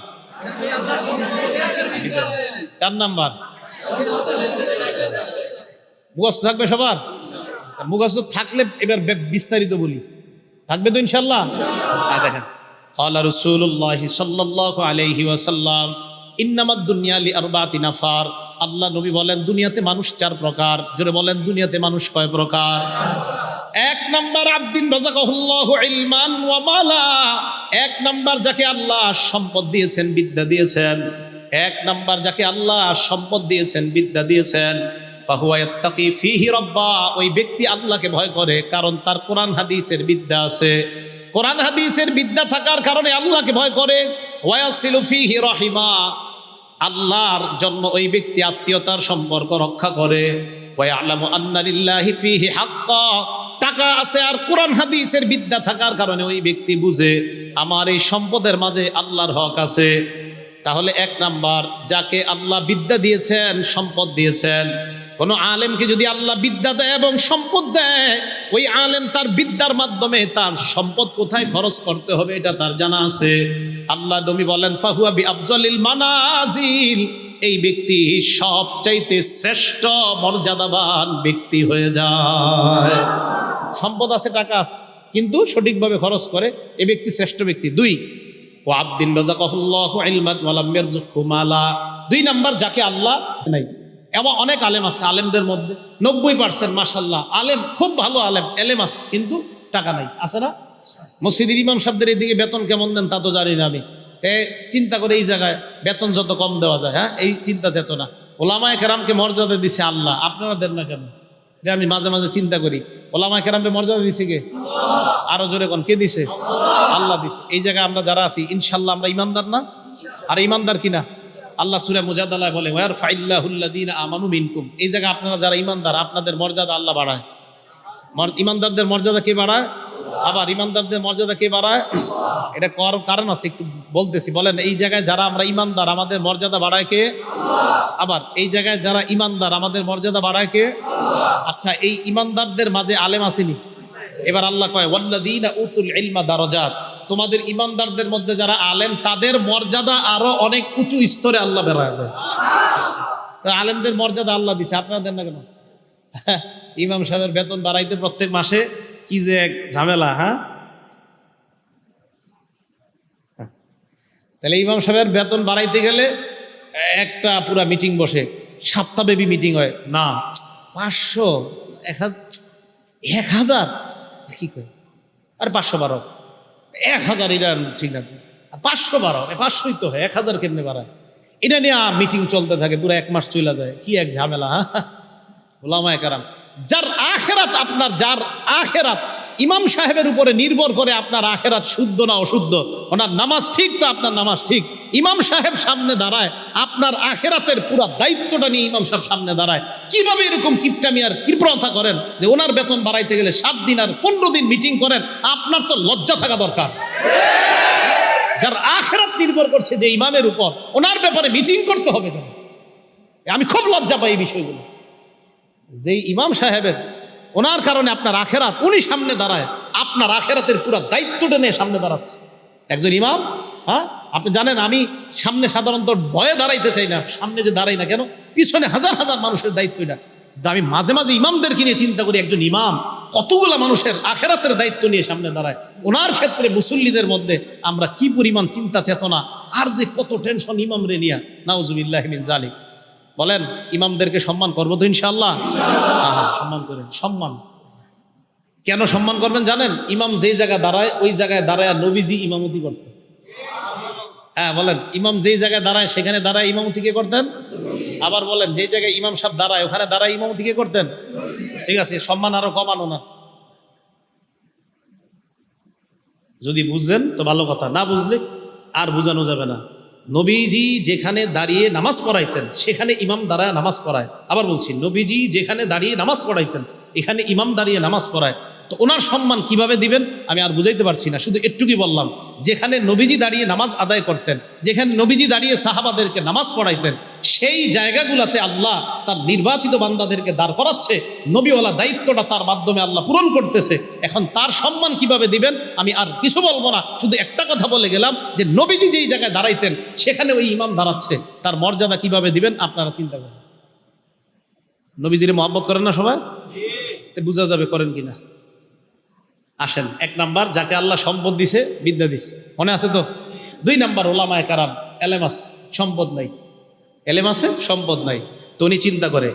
Speaker 1: 4 নাম্বার। মুখস্থ থাকবে সবার? মুখস্থ থাকলে এবার বিস্তারিত বলি, থাকবে তো ইনশাল্লাহ? দেখেন, ক্বালা রাসূলুল্লাহ সাল্লাল্লাহু আলাইহি ওয়াসাল্লাম, ইন্নামাদ দুনিয়া লিআরবাতি নাফার, আল্লাহ নবী বলেন, দুনিয়াতে মানুষ 4 প্রকার। জোরে বলেন, দুনিয়াতে মানুষ কয় প্রকার? 1 নাম্বার, আব্দিন রাযাকাহুল্লাহু ইলমান ওয়া মালা, 1 নাম্বার, যাকে আল্লাহ সম্পদ দিয়েছেন, বিদ্যা দিয়েছেন। 1 নাম্বার, যাকে আল্লাহ সম্পদ দিয়েছেন, বিদ্যা দিয়েছেন, ফাহুয়া ইয়াত্তাকি ফীহি রাব্বা, ওই ব্যক্তি আল্লাহকে ভয় করে, কারণ তার কোরআন হাদিসের বিদ্যা আছে। কোরআন হাদিসের বিদ্যা থাকার কারণে আল্লাহকে ভয় করে। ওয়ায়াসিলু ফীহি রাহিমা, আল্লাহর জন্য ওই ব্যক্তি আত্মীয়তার সম্পর্ক রক্ষা করে। ওয়া ইয়ালামু আন্না লিল্লাহি ফীহি হাক্কা, টাকা আছে আর কোরআন হাদিসের বিদ্যা থাকার কারণে ওই ব্যক্তি বুঝে আমার এই সম্পদের মাঝে আল্লাহর হক আছে। তাহলে এক নাম্বার, যাকে আল্লাহ বিদ্যা দিয়েছেন, সম্পদ দিয়েছেন, কোন আলেমকে যদি আল্লাহ বিদ্যা দেয় এবং সম্পদ দেয়, ওই আলেম তার বিদ্যার মাধ্যমে তার সম্পদ কোথায় খরচ করতে হবে এটা তার জানা আছে। আল্লাহ নবী বলেন ফাহুয়া বি আফজালিল মানাজিল, এই ব্যক্তি সবচাইতে শ্রেষ্ঠ মর্যাদাবান ব্যক্তি হয়ে যায়। সম্পদ আছে, টাকা আছে, কিন্তু সঠিকভাবে খরচ করে, এই ব্যক্তি শ্রেষ্ঠ ব্যক্তি। দুই, ও আব্দিন রাযাকাহুল্লাহু ইলমান ওয়া লাম ইয়ারযুকহু মালা, দুই নাম্বার, যাকে আল্লাহ নাই। এমন অনেক আলেম আছে, আলেমদের মধ্যে 90% মাশাআল্লাহ আলেম, খুব ভালো আলেম, এলেম আছে, কিন্তু টাকা নাই, আছে না? মসজিদের ইমাম সাহেবদের এইদিকে বেতন কেমন দেন তা তো জানি না আমি। চিন্তা করে এই জায়গায় বেতন যত কম দেওয়া যায়, হ্যাঁ, এই চিন্তা চেতনা। ওলামায়ে কেরামকে মর্যাদা দিছে আল্লাহ, আপনারা দেন না কেন? এটা আমি মাঝে মাঝে চিন্তা করি। ওলামায়ে কেরামকে মর্যাদা দিছে কে? আরো জোরে কোন, কে দিছে? আল্লাহ দিছে। এই জায়গায় আমরা যারা আছি ইনশাআল্লাহ আমরা ইমানদার না? আর ইমানদার কিনা? আল্লাহ সূরা মুজাদালায় বলে ওয়ারফাইল্লাহুল্লাযীনা আমানু মিনকুম, এই জায়গায় আপনারা যারা ইমানদার, আপনাদের মর্যাদা আল্লাহ বাড়ায়। ইমানদারদের মর্যাদা কে বাড়ায়? আবার ইমানদারদের মর্যাদা কে বাড়ায়? এটা কারণ আছে, একটু বলতেছি। বলেন, এই জায়গায় যারা আমরা ইমানদার, আমাদের মর্যাদা বাড়ায় কে? আবার এই জায়গায় যারা ইমানদার, আমাদের মর্যাদা বাড়ায় কে? আচ্ছা, এই ইমানদারদের মাঝে আলেম আসেনি? এবার আল্লাহ কয় ওয়াল্লাযীনা উতুল ইলমা দারাজাত, তোমাদের ইমানদারদের মধ্যে যারা আলেম, তাদের মর্যাদা আরো অনেক উঁচু স্তরে আল্লাহ বেড়ায় দেয়। আলেমদের মর্যাদা আল্লাহ দিছে, আপনারা দেন না কেন? ইমাম সাহেবের বেতন বাড়াইতে প্রত্যেক মাসে কি যে এক ঝামেলা। হ্যাঁ, তাহলে ইমাম সাহেবের বেতন বাড়াইতে গেলে একটা পুরা মিটিং বসে, সপ্তাহব্যাপী মিটিং হয় না, 500, 1000 কি কয়, আর 512, 1000, এটা ঠিক না, 512, 500ই তো হয়, 1000 কেমনে বাড়ায়? এটা নিয়ে মিটিং চলতে থাকে, পুরো 1 মাস চলে যায়, কি এক ঝামেলা। ওলামায়ে কেরাম, যার আখেরাত, আপনার যার আখেরাত ইমাম সাহেবের উপরে নির্ভর করে, আপনার আখেরাত শুদ্ধ না অশুদ্ধ, ওনার নামাজ ঠিক তো আপনার নামাজ ঠিক, ইমাম সাহেব সামনে দাঁড়ায়, আপনার আখেরাতের পুরা দায়িত্বটা নিয়ে ইমাম সাহেব সামনে দাঁড়ায়। কিভাবে এরকম কিপটামি আর কৃপণতা করেন যে ওনার বেতন বাড়াইতে গেলে 7 দিন আর 15 দিন মিটিং করেন? আপনার তো লজ্জা থাকা দরকার। যার আখেরাত নির্ভর করছে যে ইমামের উপর, ওনার ব্যাপারে মিটিং করতে হবে কেন? আমি খুব লজ্জা পাই এই বিষয়গুলো। যেই ইমাম সাহেবের, ওনার কারণে আপনার আখেরাত, উনি সামনে দাঁড়ায়, আপনার আখেরাতের পুরো দায়িত্বটা নিয়ে সামনে দাঁড়াচ্ছে একজন ইমাম। হ্যাঁ, আপনি জানেন আমি সামনে সাধারণত ভয়ে দাঁড়াইতে চাই না, সামনে যে দাঁড়াই না কেন, পিছনে হাজার হাজার মানুষের দায়িত্ব এটা। আমি মাঝে মাঝে ইমামদেরকে নিয়ে চিন্তা করি, একজন ইমাম কতগুলা মানুষের আখেরাতের দায়িত্ব নিয়ে সামনে দাঁড়ায়, ওনার ক্ষেত্রে মুসল্লিদের মধ্যে আমরা কি পরিমাণ চিন্তা চেতনা, আর যে কত টেনশন ইমাম রে নিয়া, নাউজুবিল্লাহি মিন যালিক। বলেন, ইমামদেরকে সম্মান করবো তো ইনশাআল্লাহ? সম্মান করেন। সম্মান কেন সম্মান করবেন জানেন? ইমাম যেই জায়গায় দাঁড়ায়, ওই জায়গায় দাঁড়ায় নবীজি ইমামতি করতেন। হ্যাঁ, বলেন, ইমাম যেই জায়গায় দাঁড়ায় সেখানে দাঁড়ায় ইমামতি কে করতেন? আবার বলেন, যেই জায়গায় ইমাম সাহেব দাঁড়ায় ওখানে দাঁড়ায় ইমামতি কে করতেন? ঠিক আছে, সম্মান আরো কমানো না। যদি বুঝলেন তো ভালো কথা, না বুঝলে আর বুঝানো যাবে না। নবীজি যেখানে দাঁড়িয়ে নামাজ পড়াইতেন সেখানে ইমাম দাঁড়ায় নামাজ পড়ায়। আবার বলছি, নবীজি যেখানে দাঁড়িয়ে নামাজ পড়াইতেন এখানে ইমাম দাঁড়িয়ে নামাজ পড়ায়। তো ওনার সম্মান কিভাবে দিবেন আমি আর বুঝাইতে পারছি না, শুধু একটুকুই বললাম। যেখানে নবীজি দাঁড়িয়ে নামাজ আদায় করতেন, যেখানে নবীজি দাঁড়িয়ে সাহাবাদেরকে নামাজ পড়াইতেন, সেই জায়গাগুলোতে আল্লাহ তার নির্বাচিত বান্দাদেরকে দাঁড় করাচ্ছে, নবীওয়ালা দায়িত্বটা তার মাধ্যমে আল্লাহ পূরণ করতেছে। এখন তার সম্মান কিভাবে দিবেন আমি আর কিছু বলবো না, শুধু একটা কথা বলে গেলাম যে নবীজি যেই জায়গায় দাঁড়াইতেন সেখানে ওই ইমাম দাঁড়াচ্ছে, তার মর্যাদা কিভাবে দিবেন আপনারা চিন্তা করেন। নবীজির মহব্বত করেন না সবাই? বোঝা যাবে করেন কিনা। আসেন, 1 নাম্বার, যাকে আল্লাহ সম্পদ দিছে, বিদ্যা দিছে, মনে আছে তো? 2 নাম্বার, ওলামায়ে কেরাম, এলেম আছে, সম্পদ নাই। এলেম আছে, সম্পদ নাই। তো উনি চিন্তা করে,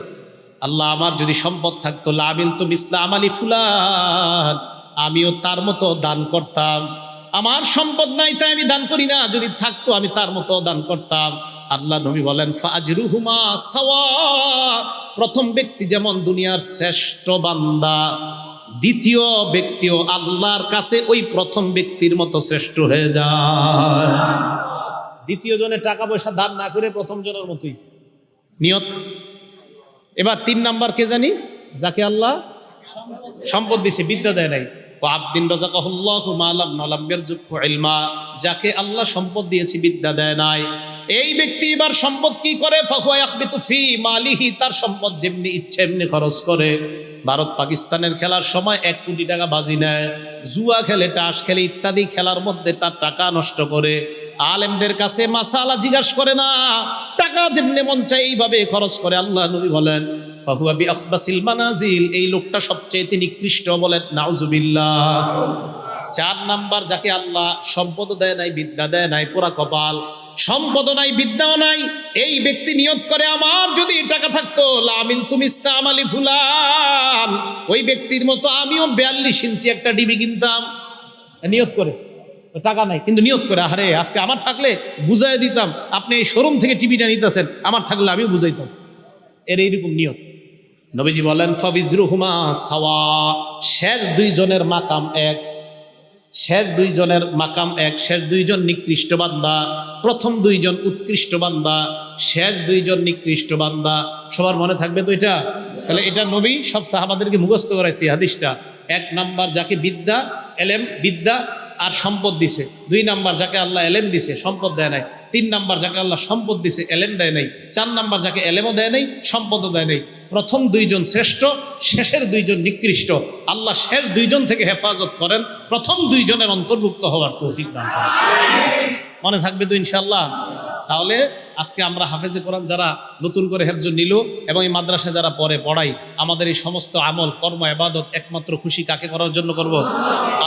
Speaker 1: আল্লাহ আমার যদি সম্পদ থাকতো, লামিল তো মিসলা আমালি ফুলান, আমিও তার মতো দান করতাম। আমার সম্পদ নাই তাই আমি দান করি না, যদি থাকতো আমি তার মতো দান করতাম। আল্লাহ নবী বলেন ফাজরুহুমা সাওয়া, প্রথম ব্যক্তি যেমন দুনিয়ার শ্রেষ্ঠ বান্দা, দ্বিতীয় ব্যক্তিও আল্লাহর কাছে ওই প্রথম ব্যক্তির মতো শ্রেষ্ঠ হয়ে যায়। দ্বিতীয় জনের টাকা পয়সা দান না করে প্রথম জনের মতোই নিয়ত। এবার 3 নাম্বার কে জানি? যাকে আল্লাহ সম্পদ দিছে, বিদ্যা দেয় নাই। ও আবদিন রাযাকাহুল্লাহু মালাম নালাম ইয়ারযুকহু ইলমা, যাকে আল্লাহ সম্পদ দিয়েছে বিদ্যা দেয় নাই, এই ব্যক্তি এবার সম্পদ কি করে? ফাহুয়া ইয়াখবিতু ফি মালিহি, তার সম্পদ যেমনি ইচ্ছে এমনি খরচ করে। ভারত পাকিস্তানের খেলার সময় 1 কোটি টাকা বাজি নেয়, জুয়া খেলে, তাস খেলে, ইত্যাদি খেলার মধ্যে তার টাকা নষ্ট করে। আলেমদের কাছে মাসালা জিজ্ঞাসা করে না, টাকা যেমনি মন চায় এইভাবে খরচ করে। আল্লাহ নবী বলেন ফাহুয়া বিআখবাসিল মানাজিল, এই লোকটা সবচেয়ে নিকৃষ্ট, বলেন নাউজুবিল্লাহ। 4 নাম্বার, যাকে আল্লাহ সম্পদ দেয় নাই, বিদ্যা দেয় নাই, পোড়া কপাল, সম্পদ নাই, বিদ্যাও নাই, এই ব্যক্তি নিয়ত করে আমার যদি টাকা থাকতো লামিল তুমিস্তা আমালি ফুলান, ওই ব্যক্তির মতো আমিও 42 ইঞ্চি একটা ডিবি কিনতাম। নিয়ত করে, টাকা নাই কিন্তু নিয়ত করে, আরে আজকে আমার থাকলে বুঝাই দিতাম, আপনি এই শোরুম থেকে টিভিটা নিতেছেন, আমার থাকলে আমিও বুঝাইতাম। এর এইরকম নিয়ত। নবীজি বলেন ফাবিজরুহুমা সাওয়া, শেষ 2 জনের মাকাম এক, শেষ 2 জনের মাকাম এক। শেষ 2 জন নিকৃষ্ট বান্দা, প্রথম 2 জন উৎকৃষ্ট বান্দা, শেষ 2 জন নিকৃষ্ট বান্দা। সবার মনে থাকবে তো এটা? তাহলে এটা নবী সব সাহাবাদেরকে মুখস্থ করাইছে হাদিসটা। 1 নাম্বার, যাকে বিদ্যা এলেম, বিদ্যা আর সম্পদ দিছে। 2 নাম্বার, যাকে আল্লাহ এলেম দিছে, সম্পদ দেয় নাই। 3 নাম্বার, যাকে আল্লাহ সম্পদ দিছে, এলেম দেয় নাই। 4 নাম্বার, যাকে এলেমও দেয় নাই, সম্পদও দেয় নাই। প্রথম 2 জন শ্রেষ্ঠ, শেষের 2 জন নিকৃষ্ট। আল্লাহ শেষ 2 জন থেকে হেফাজত করেন, প্রথম 2 জনের অন্তর্ভুক্ত হওয়ার তৌফিক দান করেন। মনে থাকবে তো ইনশাআল্লাহ? তাহলে আজকে আমরা হাফেজে কোরআন যারা নতুন করে হেফজ নিল এবং এই মাদ্রাসায় যারা পড়াই, আমাদের এই সমস্ত আমল, কর্ম, ইবাদত একমাত্র খুশি কাকে করার জন্য করব?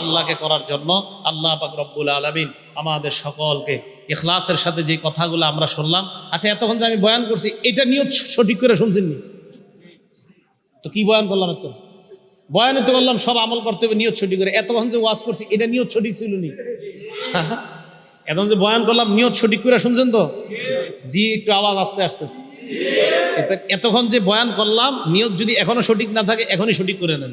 Speaker 1: আল্লাহকে করার জন্য। আল্লাহ পাক রব্বুল আলামিন আমাদের সকলকে ইখলাসের সাথে যে কথাগুলো আমরা শুনলাম, আচ্ছা এতক্ষণ যে আমি বয়ান করছি, এটা নিয়ত সঠিক করে শুনছেন নি? তো কি বয়ান করলাম? এত বয়ানে তো বললাম সব আমল করতে হবে নিয়ত সঠিক করে। এতক্ষণ যে ওয়াজ করছি, এটা নিয়ত সঠিক ছিল নি? এখন যে বয়ান করলাম, নিয়ত সঠিক করে শুনছেন তো? জি, একটু আওয়াজ আস্তে আসতেছে। এতক্ষণ যে বয়ান করলাম, নিয়ত যদি এখনো সঠিক না থাকে, এখনই সঠিক করে নেন।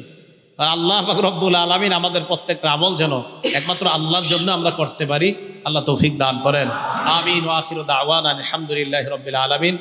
Speaker 1: আল্লাহ পাক রব্বুল আলামিন আমাদের প্রত্যেকটা আমল যেন একমাত্র আল্লাহর জন্য আমরা করতে পারি, আল্লাহ তৌফিক দান করেন। আমিন। ওয়া আখিরু দাওয়ানা আলহামদুলিল্লাহি রাব্বিল আলামিন।